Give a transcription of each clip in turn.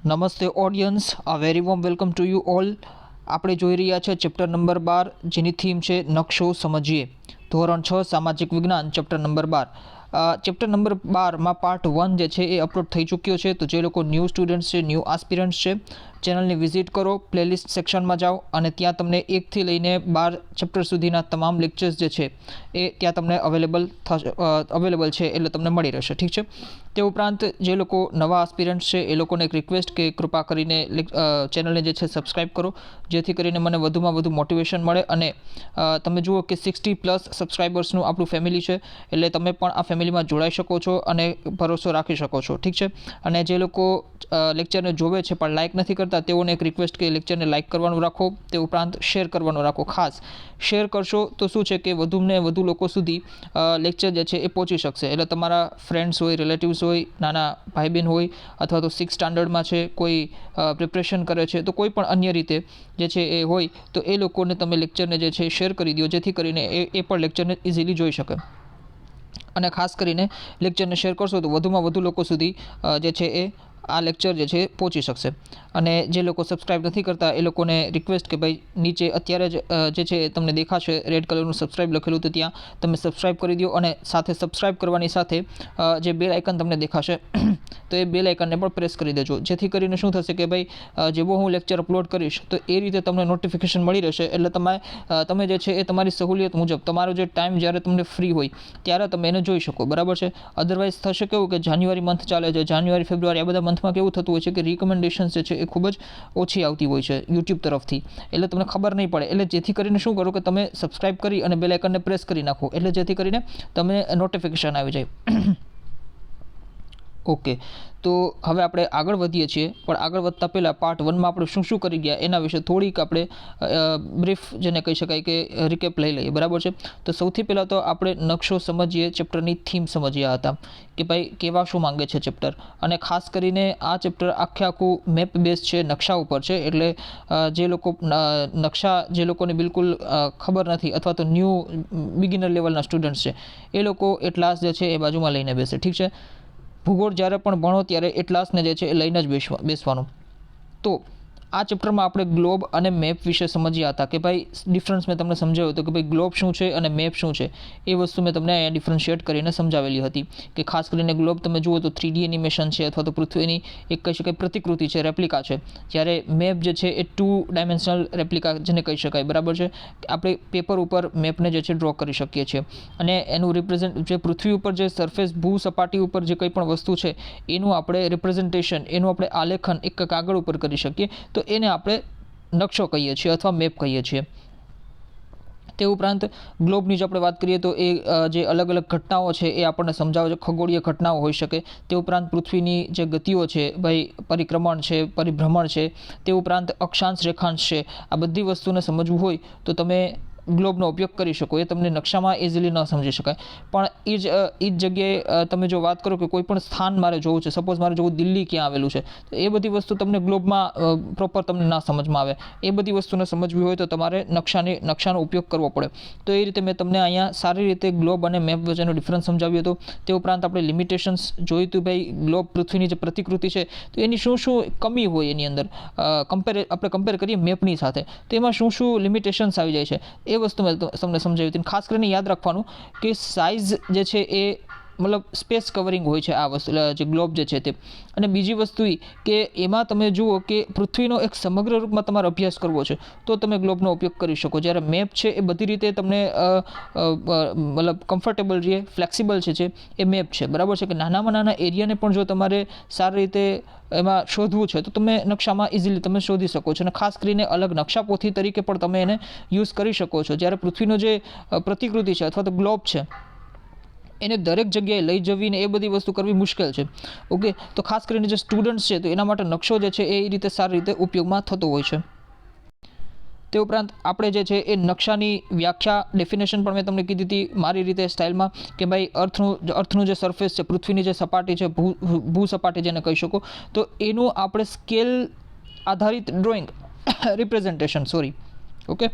નમસ્તે ઓડિયન્સ, આ very warm welcome to you all. આપણે જોઈ રહ્યા છે ચેપ્ટર નંબર 12, જેની થીમ છે નકશો સમજીએ. ધોરણ 6 સામાજિક વિજ્ઞાન, ચેપ્ટર નંબર 12. ચેપ્ટર નંબર 12માં પાર્ટ 1 જે છે એ અપલોડ થઈ ચૂક્યો છે. તો જે લોકો ન્યૂ સ્ટુડન્ટ્સ છે, ન્યૂ આસ્પિરન્ટ્સ છે, ચેનલને વિઝિટ કરો, પ્લેલિસ્ટ સેક્શનમાં જાઓ અને ત્યાં તમને 1થી લઈને 12 ચેપ્ટર સુધીના તમામ લેક્ચર્સ જે છે એ ત્યાં તમને અવેલેબલ છે, એટલે તમને મળી રહેશે. ઠીક છે. તે ઉપરાંત જે લોકો નવા આસ્પિરન્ટ્સ છે એ લોકોને એક રિક્વેસ્ટ કે કૃપા કરીને ચેનલને જે છે સબસ્ક્રાઈબ કરો, જેથી કરીને મને વધુમાં વધુ મોટિવેશન મળે. અને તમે જુઓ કે 60+ સબસ્ક્રાઈબર્સનું આપણું ફેમિલી છે, એટલે તમે પણ આ ફેમિલીમાં જોડાઈ શકો છો અને ભરોસો રાખી શકો છો. ઠીક છે. અને જે લોકો લેક્ચરને જોવે છે પણ લાઇક નથી કરતા, તેઓને એક રિક્વેસ્ટ કે લેક્ચરને લાઇક કરવાનું રાખો. તે ઉપરાંત શેર કરવાનું રાખો. ખાસ શેર કરશો તો શું છે કે વધુને વધુ લોકો સુધી લેક્ચર જે છે એ પહોંચી શકશે. એટલે તમારા ફ્રેન્ડ્સ હોય, રિલેટિવ્સ હોય, નાના ભાઈ બહેન હોય, અથવા તો 6th સ્ટાન્ડર્ડમાં છે, કોઈ પ્રિપરેશન કરે છે, તો કોઈ પણ અન્ય રીતે જે છે એ હોય, તો એ લોકોને તમે લેક્ચરને જે છે શેર કરી દો, જેથી કરીને એ પણ લેક્ચરને ઇઝીલી જોઈ શકે. અને ખાસ કરીને લેક્ચરને શેર કરશો તો વધુમાં વધુ લોકો સુધી જે છે એ આ લેક્ચર જે છે પહોંચી શકશે. અને જે લોકો સબસ્ક્રાઈબ નથી કરતા એ લોકોને રિક્વેસ્ટ કે ભાઈ નીચે અત્યારે જ જે છે તમને દેખાશે રેડ કલરનું સબસ્ક્રાઈબ લખેલું, તો ત્યાં તમે સબસ્ક્રાઈબ કરી દો. અને સાથે સબસ્ક્રાઈબ કરવાની સાથે જે બેલ આઇકન તમને દેખાશે તો એ બેલ આઇકનને પણ પ્રેસ કરી દેજો, જેથી કરીને શું થશે કે ભાઈ જેવો હું લેક્ચર અપલોડ કરીશ તો એ રીતે તમને નોટિફિકેશન મળી રહેશે. એટલે તમે જે છે એ તમારી સહુલિયત મુજબ તમારો જે ટાઈમ જ્યારે તમને ફ્રી હોય ત્યારે તમે એને જોઈ શકો. બરાબર છે. અધરવાઇઝ થશે કેવું કે જાન્યુઆરી મંથ ચાલે છે, જાન્યુઆરી ફેબ્રુઆરી આ બધા મંથમાં કેવું થતું હોય છે કે રિકમેન્ડેશન્સ જે છે એ ખૂબ જ ઓછી આવતી હોય છે યુટ્યુબ તરફથી, એટલે તમને ખબર નહીં પડે. એટલે જેથી કરીને શું કરો કે તમે સબસ્ક્રાઈબ કરી અને બેલ આઇકનને પ્રેસ કરી નાખો, એટલે જેથી કરીને તમને નોટિફિકેશન આવી જાય. ઓકે, તો હવે આપણે આગળ વધીએ છીએ, પણ આગળ વધતા પહેલાં પાર્ટ 1માં આપણે શું શું કરી ગયા એના વિશે થોડીક આપણે બ્રીફ જેને કહી શકાય કે રિકેપ લઈ લઈએ. બરાબર છે. તો સૌથી પહેલાં તો આપણે નકશો સમજીએ ચેપ્ટરની થીમ સમજ્યા હતા કે ભાઈ કેવા શું માંગે છે ચેપ્ટર. અને ખાસ કરીને આ ચેપ્ટર આખું મેપ બેઝ છે, નકશા ઉપર છે. એટલે જે લોકો નકશા જે લોકોને બિલકુલ ખબર નથી, અથવા તો ન્યૂ બિગિનર લેવલના સ્ટુડન્ટ્સ છે, એ લોકો એટલાસ જે છે એ બાજુમાં લઈને બેસે. ઠીક છે. ભૂગોળ જ્યારે પણ ભણો ત્યારે એટલાસને જે છે એ લઈને જ બેસવાનું. તો આ ચેપ્ટરમાં આપણે ગ્લોબ અને મેપ વિશે સમજ્યા હતા કે ભાઈ ડિફરન્સ મેં તમને સમજાવ્યું હતું કે ભાઈ ગ્લોબ શું છે અને મેપ શું છે. એ વસ્તુ મેં તમને અહીંયા ડિફરન્શિએટ કરીને સમજાવેલી હતી કે ખાસ કરીને ગ્લોબ તમે જુઓ તો 3D એનિમેશન છે, અથવા તો પૃથ્વીની એક કહી શકાય પ્રતિકૃતિ છે, રેપ્લિકા છે. જ્યારે મેપ જે છે એ 2 ડાયમેન્શનલ રેપ્લિકા જેને કહી શકાય. બરાબર છે. આપણે પેપર ઉપર મેપને જે છે ડ્રો કરી શકીએ છીએ, અને એનું રિપ્રેઝન્ટ જે પૃથ્વી ઉપર જે સરફેસ ભૂ સપાટી ઉપર જે કંઈ પણ વસ્તુ છે એનું આપણે રિપ્રેઝન્ટેશન, એનું આપણે આલેખન એક કાગળ ઉપર કરી શકીએ, તો એને આપણે નકશો કહીએ છીએ અથવા મેપ કહીએ છીએ. તે ઉપરાંત ગ્લોબની જો આપણે વાત કરીએ તો એ જે અલગ અલગ ઘટનાઓ છે એ આપણને સમજાવે છે, ખગોળીય ઘટનાઓ હોઈ શકે. તે ઉપરાંત પૃથ્વીની જે ગતિઓ છે, ભાઈ પરિક્રમણ છે, પરિભ્રમણ છે, તે ઉપરાંત અક્ષાંશ રેખાંશ છે, આ બધી વસ્તુને સમજવું હોય તો તમે ગ્લોબનો ઉપયોગ કરી શકો. એ તમને નકશામાં ઇઝીલી ન સમજી શકાય, પણ એ જ જગ્યાએ તમે જો વાત કરો કે કોઈ પણ સ્થાન મારે જોવું છે, સપોઝ મારે જોવું દિલ્હી ક્યાં આવેલું છે, તો એ બધી વસ્તુ તમને ગ્લોબમાં પ્રોપર તમને ના સમજમાં આવે. એ બધી વસ્તુને સમજવી હોય તો તમારે નકશાનો ઉપયોગ કરવો પડે. તો એ રીતે મેં તમને અહીંયા સારી રીતે ગ્લોબ અને મેપ વચ્ચેનો ડિફરન્સ સમજાવ્યો હતો. તે ઉપરાંત આપણે લિમિટેશન્સ જોયું હતું. ભાઈ ગ્લોબ પૃથ્વીની જે પ્રતિકૃતિ છે તો એની શું શું કમી હોય એની અંદર, આપણે કમ્પેર કરીએ મેપની સાથે, તો એમાં શું શું લિમિટેશન્સ આવી જાય છે એ વસ્તુ મેં તમને સમજાવી હતી. ખાસ કરીને યાદ રાખવાનું કે સાઇઝ જે છે એ મતલબ સ્પેસ કવરિંગ હોય છે આ વસ્તુ, જે ગ્લોબ જે છે તે. અને બીજી વસ્તુ એ કે એમાં તમે જુઓ કે પૃથ્વીનો એક સમગ્ર રૂપમાં તમારે અભ્યાસ કરવો છે તો તમે ગ્લોબનો ઉપયોગ કરી શકો. જ્યારે મેપ છે એ બધી રીતે તમને મતલબ કમ્ફર્ટેબલ રહે, ફ્લેક્સિબલ છે એ મેપ છે. બરાબર છે. કે નાનામાં નાના એરિયાને પણ જો તમારે સારી રીતે એમાં શોધવું છે તો તમે નકશામાં ઇઝીલી તમે શોધી શકો છો. અને ખાસ કરીને અલગ નકશાપોથી તરીકે પણ તમે એને યુઝ કરી શકો છો. જ્યારે પૃથ્વીનો જે પ્રતિકૃતિ છે અથવા તો ગ્લોબ છે એને દરેક જગ્યાએ લઈ જવીને એ બધી વસ્તુ કરવી મુશ્કેલ છે. ઓકે, તો ખાસ કરીને જે સ્ટુડન્ટ્સ છે તો એના માટે નકશો જે છે એ રીતે સારી રીતે ઉપયોગમાં થતો હોય છે. તે ઉપરાંત આપણે જે છે એ નકશાની વ્યાખ્યા, ડેફિનેશન પણ મેં તમને કીધી હતી મારી રીતે સ્ટાઇલમાં કે ભાઈ અર્થનું જે સરફેસ છે, પૃથ્વીની જે સપાટી છે, ભૂ સપાટી જેને કહી શકો, તો એનું આપણે સ્કેલ આધારિત ડ્રોઈંગ રિપ્રેઝન્ટેશન ઓકે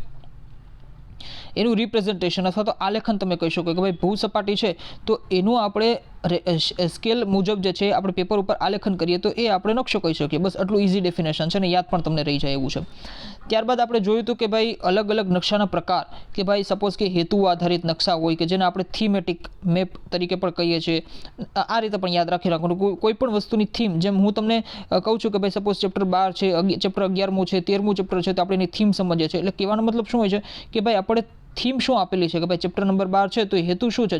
એનું રિપ્રેઝન્ટેશન અથવા તો આલેખન તમે કહી શકો કે ભાઈ ભૂસપાટી છે તો એનું આપણે સ્કેલ મુજબ જે છે આપણે પેપર ઉપર આલેખન કરીએ તો એ આપણે નકશો કહી શકીએ. બસ આટલું ઇઝી ડેફિનેશન છે ને યાદ પણ તમને રહી જાય એવું છે. ત્યારબાદ આપણે જોયું હતું કે ભાઈ અલગ અલગ નકશાના પ્રકાર, કે ભાઈ સપોઝ કે હેતુ આધારિત નકશા હોય કે જેને આપણે થીમેટિક મેપ તરીકે પણ કહીએ છીએ. આ રીતે પણ યાદ રાખી રાખવાનું કોઈ પણ વસ્તુની થીમ, જેમ હું તમને કહું છું કે ભાઈ સપોઝ ચેપ્ટર 12 છે, ચેપ્ટર 11મું છે, 13મું ચેપ્ટર છે, તો આપણે એની થીમ સમજીએ છીએ. એટલે કહેવાનો મતલબ શું હોય છે કે ભાઈ આપણે થીમ શું આપેલી છે કે ભાઈ ચેપ્ટર નંબર 12 છે તો હેતુ શું છે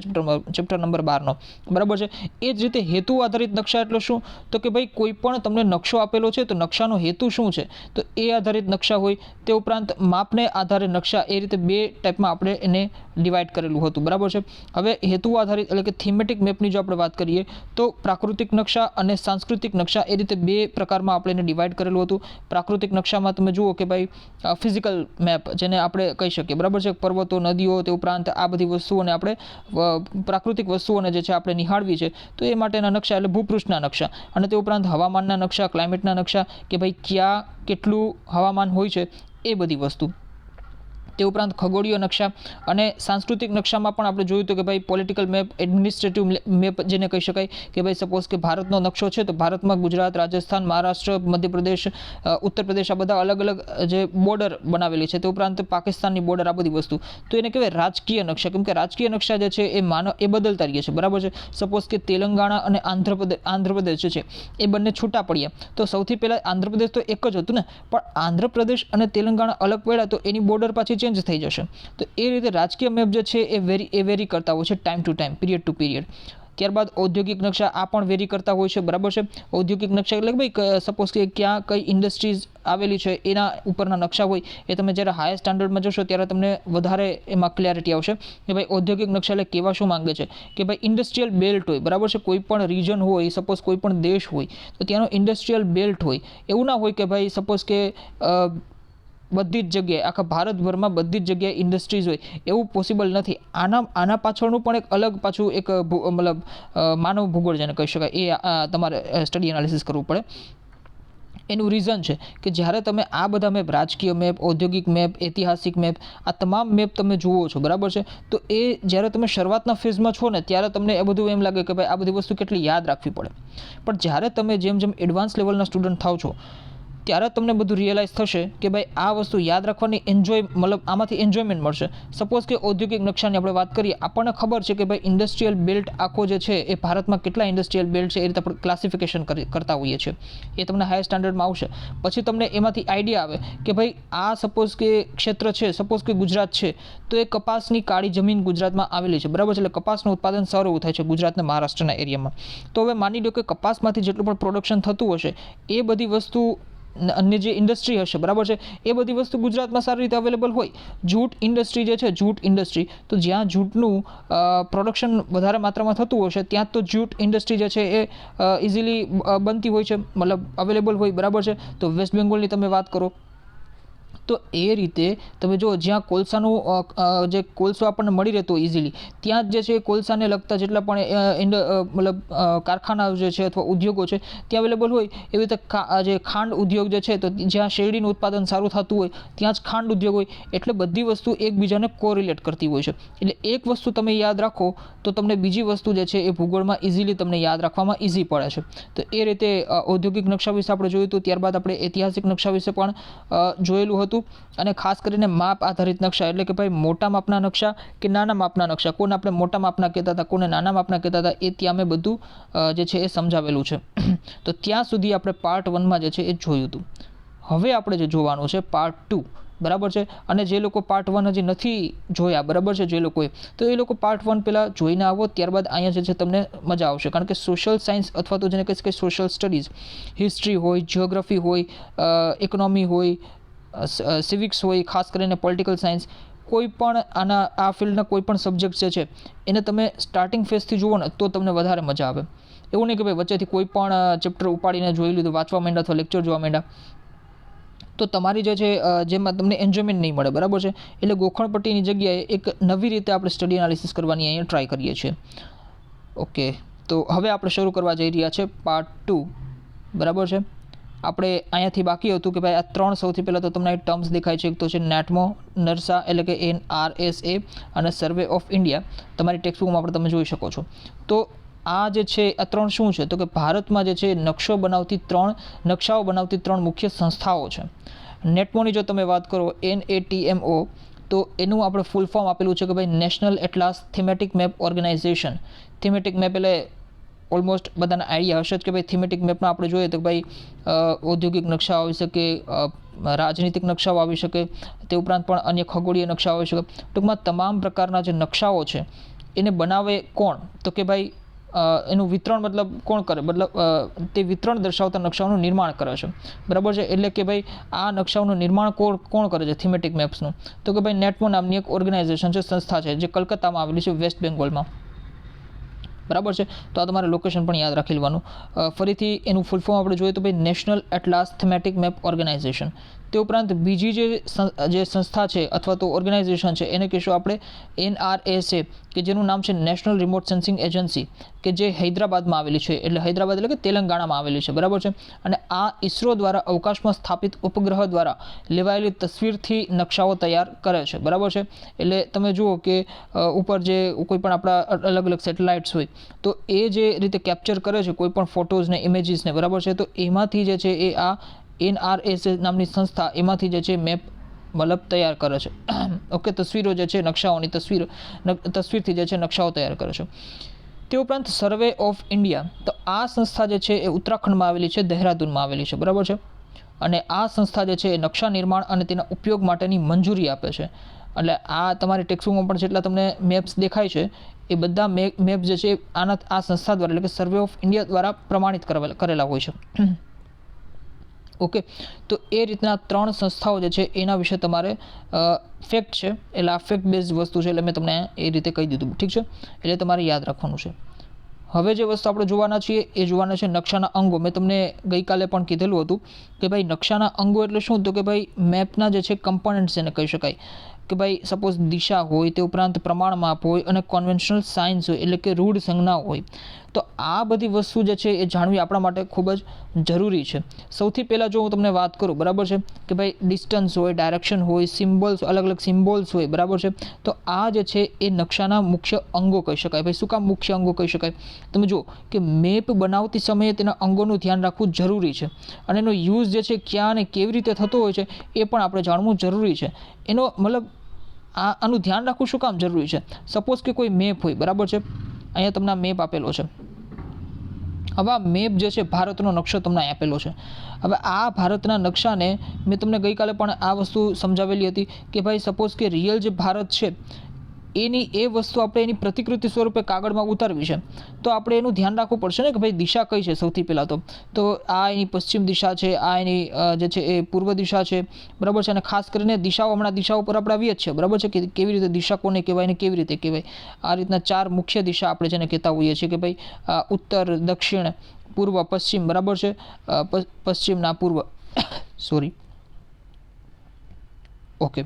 ચેપ્ટર નંબર 12નો, બરાબર છે. એ જ રીતે હેતુ આધારિત નકશા એટલે શું, તો કે ભાઈ કોઈ પણ તમને નકશો આપેલો છે તો નકશાનો હેતુ શું છે તો એ આધારિત નકશા હોય. તે ઉપરાંત માપને આધારે નકશા, એ રીતે બે ટાઈપમાં આપણે એને ડિવાઈડ કરેલું હતું, બરાબર છે. હવે હેતુ આધારિત એટલે કે થીમેટિક મેપની જો આપણે વાત કરીએ તો પ્રાકૃતિક નકશા અને સાંસ્કૃતિક નકશા, એ રીતે બે પ્રકારમાં આપણે એને ડિવાઈડ કરેલું હતું. પ્રાકૃતિક નકશામાં તમે જુઓ કે ભાઈ ફિઝિકલ મેપ જેને આપણે કહી શકીએ, બરાબર છે. પર્વતો, નદીઓ, તે ઉપરાંત આ બધી વસ્તુઓને આપણે પ્રાકૃતિક વસ્તુઓને જે છે આપણે નિહાળવી છે તો એ માટેના નકશા એટલે ભૂપૃષ્ઠના નકશા. અને તે ઉપરાંત હવામાનના નકશા, ક્લાઇમેટના નકશા, કે ભાઈ ક્યાં કેટલું હવામાન હોય છે એ બધી વસ્તુ. તે ઉપરાંત ખગોળીય નકશા અને સાંસ્કૃતિક નકશામાં પણ આપણે જોયું હતું કે ભાઈ પોલિટિકલ મેપ, એડમિનિસ્ટ્રેટિવ મેપ જેને કહી શકાય કે ભાઈ સપોઝ કે ભારતનો નકશો છે તો ભારતમાં ગુજરાત, રાજસ્થાન, મહારાષ્ટ્ર, મધ્યપ્રદેશ, ઉત્તર પ્રદેશ આ બધા અલગ અલગ જે બોર્ડર બનાવેલી છે. તે ઉપરાંત પાકિસ્તાનની બોર્ડર, આ બધી વસ્તુ. તો એને કહેવાય રાજકીય નકશા, કેમ કે રાજકીય નકશા જે છે એ બદલતા રહીએ છે, બરાબર છે. સપોઝ કે તેલંગાણા અને આંધ્રપ્રદેશ જે છે એ બંને છૂટા પડ્યા તો સૌથી પહેલાં આંધ્રપ્રદેશ તો એક જ હતું ને, પણ આંધ્રપ્રદેશ અને તેલંગાણા અલગ પડ્યા તો એની બોર્ડર પાછી ચેન્જ થઈ જશે. તો એ રીતે રાજકીય મેપ જે છે એ વેરી કરતા હોય છે time to time, period to period. ત્યારબાદ ઔદ્યોગિક નકશા, આ પણ વેરી કરતા હોય છે, બરાબર છે. ઔદ્યોગિક નકશા એટલે ભાઈ સપોઝ કે ક્યાં કઈ ઇન્ડસ્ટ્રીઝ આવેલી છે એના ઉપરના નકશા હોય એ તમે જ્યારે હાયર સ્ટાન્ડર્ડમાં જશો ત્યારે તમને વધારે એમાં ક્લેરિટી આવશે કે ભાઈ ઔદ્યોગિક નકશા એટલે કેવા શું માંગે છે કે ભાઈ ઇન્ડસ્ટ્રીયલ બેલ્ટ હોય, બરાબર છે. કોઈ પણ રીજન હોય, સપોઝ કોઈ પણ દેશ હોય તો ત્યાંનો ઇન્ડસ્ટ્રીયલ બેલ્ટ હોય. એવું ના હોય કે ભાઈ સપોઝ કે બધી જ જગ્યાએ આખા ભારતભરમાં બધી જ જગ્યાએ ઇન્ડસ્ટ્રીઝ હોય, એવું પોસિબલ નથી. આના પાછળનું પણ એક અલગ પાછું એક મતલબ માનવ ભૂગોળ જેને કહી શકાય એ તમારે સ્ટડી એનાલિસિસ કરવું પડે. એનું રીઝન છે કે જ્યારે તમે આ બધા મેપ, રાજકીય મેપ, ઔદ્યોગિક મેપ, ઐતિહાસિક મેપ, આ તમામ મેપ તમે જુઓ છો, બરાબર છે. તો એ જ્યારે તમે શરૂઆતના ફેઝમાં છો ને ત્યારે તમને એ બધું એમ લાગે કે ભાઈ આ બધી વસ્તુ કેટલી યાદ રાખવી પડે, પણ જ્યારે તમે જેમ જેમ એડવાન્સ લેવલના સ્ટુડન્ટ થાવ છો ત્યારે તમને બધું રિયલાઇઝ થશે કે ભાઈ આ વસ્તુ યાદ રાખવાની મતલબ આમાંથી એન્જોયમેન્ટ મળશે. સપોઝ કે ઔદ્યોગિક નકશાની આપણે વાત કરીએ, આપણને ખબર છે કે ભાઈ ઇન્ડસ્ટ્રીયલ બેલ્ટ આખો જે છે એ ભારતમાં કેટલા ઇન્ડસ્ટ્રીયલ બેલ્ટ છે એ રીતે આપણે ક્લાસિફિકેશન કરતા હોઈએ છીએ. એ તમને હાયર સ્ટાન્ડર્ડમાં આવશે. પછી તમને એમાંથી આઈડિયા આવે કે ભાઈ આ સપોઝ કે ક્ષેત્ર છે, સપોઝ કે ગુજરાત છે તો એ કપાસની કાળી જમીન ગુજરાતમાં આવેલી છે, બરાબર છે. એટલે કપાસનું ઉત્પાદન સારું થાય છે ગુજરાતના મહારાષ્ટ્રના એરિયામાં. તો હવે માની લો કે કપાસમાંથી જેટલું પણ પ્રોડક્શન થતું હશે એ બધી વસ્તુ અન્ય જે ઇન્ડસ્ટ્રી હશે, બરાબર છે, એ બધી વસ્તુ ગુજરાતમાં સારી રીતે અવેલેબલ હોય. જૂટ ઇન્ડસ્ટ્રી જે છે, જૂટ ઇન્ડસ્ટ્રી, તો જ્યાં જૂટનું પ્રોડક્શન વધારે માત્રામાં થતું હશે ત્યાં તો જૂટ ઇન્ડસ્ટ્રી જે છે એ ઇઝીલી બનતી હોય છે, મતલબ અવેલેબલ હોય, બરાબર છે. તો વેસ્ટ બેંગોલની તમે વાત કરો તો એ રીતે તમે જો જ્યાં કોલસાનું જે કોલસો આપણને મળી રહેતો ઇઝીલી, ત્યાં જ જે છે કોલસાને લગતા જેટલા પણ મતલબ કારખાનાઓ જે છે અથવા ઉદ્યોગો છે ત્યાં અવેલેબલ હોય. એવી રીતે જે ખાંડ ઉદ્યોગ જે છે તો જ્યાં શેરડીનું ઉત્પાદન સારું થતું હોય ત્યાં જ ખાંડ ઉદ્યોગ હોય. એટલે બધી વસ્તુ એકબીજાને કોરિલેટ કરતી હોય છે. એટલે એક વસ્તુ તમે યાદ રાખો તો તમને બીજી વસ્તુ જે છે એ ભૂગોળમાં ઇઝીલી તમને યાદ રાખવામાં ઇઝી પડે છે. તો એ રીતે ઔદ્યોગિક નકશા વિશે આપણે જોયું હતું. ત્યારબાદ આપણે ઐતિહાસિક નકશા વિશે પણ જોયેલું હતું. અને ખાસ કરીને માપ આધારિત નકશા એટલે કે ભાઈ મોટા માપના નકશા કે નાના માપના નકશા, કોને આપણે મોટા માપના કહેતા હતા, કોને નાના માપના કહેતા હતા, એ ત્યાં મેં બધું જે છે એ સમજાવેલું છે. તો ત્યાં સુધી આપણે પાર્ટ 1માં જે છે એ જોયું હતું. હવે આપણે જે જોવાનું છે પાર્ટ 2, બરાબર છે. અને જે લોકો પાર્ટ 1 હજી નથી જોયા, બરાબર છે, જે લોકોએ, તો એ લોકો પાર્ટ 1 પહેલાં જોઈને આવો. ત્યારબાદ અહીંયા જે છે તમને મજા આવશે. કારણ કે સોશિયલ સાયન્સ અથવા તો જેને કહે છે કે સોશિયલ સ્ટડીઝ, હિસ્ટ્રી હોય, જિયોગ્રાફી હોય, ઇકોનોમી હોય, સિવિક્સ હોય, ખાસ કરીને પોલિટિકલ સાયન્સ, કોઈ પણ આ ફિલ્ડના કોઈ પણ સબ્જેક્ટ જે છે એને તમે સ્ટાર્ટિંગ ફેઝથી જુઓ ને તો તમને વધારે મજા આવે. એવું નહીં કે ભાઈ વચ્ચેથી કોઈ પણ ચેપ્ટર ઉપાડીને જોઈ લીધું, વાંચવા માંડ્યા અથવા લેક્ચર જોવા માંડ્યા તો તમારી જે છે જેમાં તમને એન્જોયમેન્ટ નહીં મળે, બરાબર છે. એટલે ગોખણપટ્ટીની જગ્યાએ એક નવી રીતે આપણે સ્ટડી એનાલિસિસ કરવાની અહીંયા ટ્રાય કરીએ છીએ. ઓકે, તો હવે આપણે શરૂ કરવા જઈ રહ્યા છે પાર્ટ 2, બરાબર છે. આપણે અહીંયાથી બાકી હતું કે ભાઈ આ 3 સૌથી પહેલાં તો તમને ટર્મ્સ દેખાય છે. એક તો છે નેટમો, નરસા એટલે કે NRSA અને સર્વે ઓફ ઇન્ડિયા. તમારી ટેક્સ્ટબુકમાં પણ તમે જોઈ શકો છો. તો આ જે છે આ 3 શું છે તો કે ભારતમાં જે છે નકશાઓ બનાવતી 3 મુખ્ય સંસ્થાઓ છે. નેટમોની જો તમે વાત કરો NATMO, તો એનું આપણે ફૂલ ફોર્મ આપેલું છે કે ભાઈ national atlas thematic map organisation. Thematic map એટલે ઓલમોસ્ટ બધાને આઈડિયા હશે જ કે ભાઈ થીમેટિક મેપમાં આપણે જોઈએ તો ભાઈ ઔદ્યોગિક નકશાઓ આવી શકે, રાજનીતિક નકશાઓ આવી શકે, તે ઉપરાંત પણ અન્ય ખગોળીય નકશાઓ આવી શકે. ટૂંકમાં તમામ પ્રકારના જે નકશાઓ છે એને બનાવે કોણ તો કે ભાઈ એનું વિતરણ મતલબ કોણ કરે, મતલબ તે વિતરણ દર્શાવતા નકશાઓનું નિર્માણ કરે છે. બરાબર છે. એટલે કે ભાઈ આ નકશાઓનું નિર્માણ કોણ કરે છે થીમેટિક મેપ્સનું તો કે ભાઈ નેટમો નામની એક ઓર્ગેનાઇઝેશન છે, સંસ્થા છે, જે કલકત્તામાં આવેલી છે, વેસ્ટ બેંગોલમાં. બરાબર છે. તો આ તમારે લોકેશન પણ યાદ રાખી લેવાનું. ફરીથી એનું ફૂલ ફોર્મ આપણે જોઈએ તો ભાઈ national atlas thematic map organisation. તે ઉપરાંત બીજી જે સંસ્થા છે અથવા તો ઓર્ગેનાઇઝેશન છે એને કહીશું આપણે NRSA, કે જેનું નામ છે નેશનલ રિમોટ સેન્સિંગ એજન્સી, કે જે હૈદરાબાદમાં આવેલી છે. એટલે હૈદરાબાદ એટલે કે તેલંગાણામાં આવેલી છે. બરાબર છે. અને આ ISRO દ્વારા અવકાશમાં સ્થાપિત ઉપગ્રહ દ્વારા લેવાયેલી તસવીરથી નકશાઓ તૈયાર કરે છે. બરાબર છે. એટલે તમે જુઓ કે ઉપર જે કોઈ પણ આપણા અલગ અલગ સેટેલાઇટ્સ હોય તો એ જે રીતે કેપ્ચર કરે છે કોઈ પણ ફોટોઝને, ઇમેજીસને, બરાબર છે, તો એમાંથી જે છે એ આ NRSA નામની સંસ્થા એમાંથી જે છે મેપ મતલબ તૈયાર કરે છે. ઓકે, તસવીરો જે છે નકશાઓની તસવીરથી જે છે નકશાઓ તૈયાર કરે છે. તે ઉપરાંત સર્વે ઓફ ઇન્ડિયા, તો આ સંસ્થા જે છે એ ઉત્તરાખંડમાં આવેલી છે, દહેરાદૂનમાં આવેલી છે. બરાબર છે. અને આ સંસ્થા જે છે એ નકશા નિર્માણ અને તેના ઉપયોગ માટેની મંજૂરી આપે છે. એટલે આ તમારી ટેક્સ્ટબુકમાં પણ જેટલા તમને મેપ્સ દેખાય છે એ બધા મેપ જે છે આ સંસ્થા દ્વારા એટલે કે સર્વે ઓફ ઇન્ડિયા દ્વારા પ્રમાણિત કરેલા હોય છે. ઓકે, તો એ રીતના 3 સંસ્થાઓ જે છે એના વિશે તમારે ફેક્ટ છે, એટલે આ ફેક્ટ બેઝ વસ્તુ છે, એટલે મેં તમને એ રીતે કહી દીધું. ઠીક છે. એટલે તમારે યાદ રાખવાનું છે. હવે જે વસ્તુ આપણે જોવાના છીએ એ જોવાના છે નકશાના અંગો. મેં તમને ગઈકાલે પણ કીધેલું હતું કે ભાઈ નકશાના અંગો એટલે શું તો કે ભાઈ મેપના જે છે કમ્પોનન્ટ્સ એને કહી શકાય. કે ભાઈ સપોઝ દિશા હોય, તે ઉપરાંત પ્રમાણ માપ હોય અને કોન્વેન્શનલ સાઇન્સ હોય એટલે કે રૂઢ સંજ્ઞાઓ હોય. તો આ બધી વસ્તુ જે છે એ જાણવી આપણા માટે ખૂબ જ જરૂરી છે. સૌથી પહેલાં જો હું તમને વાત કરું, બરાબર છે, કે ભાઈ ડિસ્ટન્સ હોય, ડાયરેક્શન હોય, સિમ્બોલ્સ, અલગ અલગ સિમ્બોલ્સ હોય. બરાબર છે. તો આ જે છે એ નકશાના મુખ્ય અંગો કહી શકાય. ભાઈ શું કામ મુખ્ય અંગો કહી શકાય? તમે જુઓ કે મેપ બનાવતી સમયે તેના અંગોનું ધ્યાન રાખવું જરૂરી છે. અને એનો યુઝ જે છે ક્યાં અને કેવી રીતે થતો હોય છે એ પણ આપણે જાણવું જરૂરી છે. એનો મતલબ આનું ધ્યાન રાખવું શું કામ જરૂરી છે? સપોઝ કે કોઈ મેપ હોય. બરાબર છે. અહીંયા તમને મેપ આપેલો છે. હવે આ મેપ જે છે ભારતનો નકશો તમને આપેલો છે. હવે આ ભારતના નકશાને મેં તમને ગઈકાલે પણ આ વસ્તુ સમજાવેલી હતી કે ભાઈ સપોઝ કે રિયલ જે ભારત છે એની એ વસ્તુ આપણે એની પ્રતિકૃતિ સ્વરૂપે કાગળમાં ઉતારવી છે તો આપણે એનું ધ્યાન રાખવું પડશે ને કે ભાઈ દિશા કઈ છે. સૌથી પહેલાં તો આ એની પશ્ચિમ દિશા છે, આ એની જે છે એ પૂર્વ દિશા છે. બરાબર છે. અને ખાસ કરીને હમણાં દિશાઓ પર આપણે આવીએ જ છે. બરાબર છે. કે કેવી રીતે દિશા કોને કહેવાય ને કેવી રીતે કહેવાય. આ રીતના 4 મુખ્ય દિશા આપણે જેને કહેતા હોઈએ છીએ કે ભાઈ ઉત્તર, દક્ષિણ, પૂર્વ, પશ્ચિમ. બરાબર છે. પશ્ચિમના પૂર્વ સોરી ઓકે.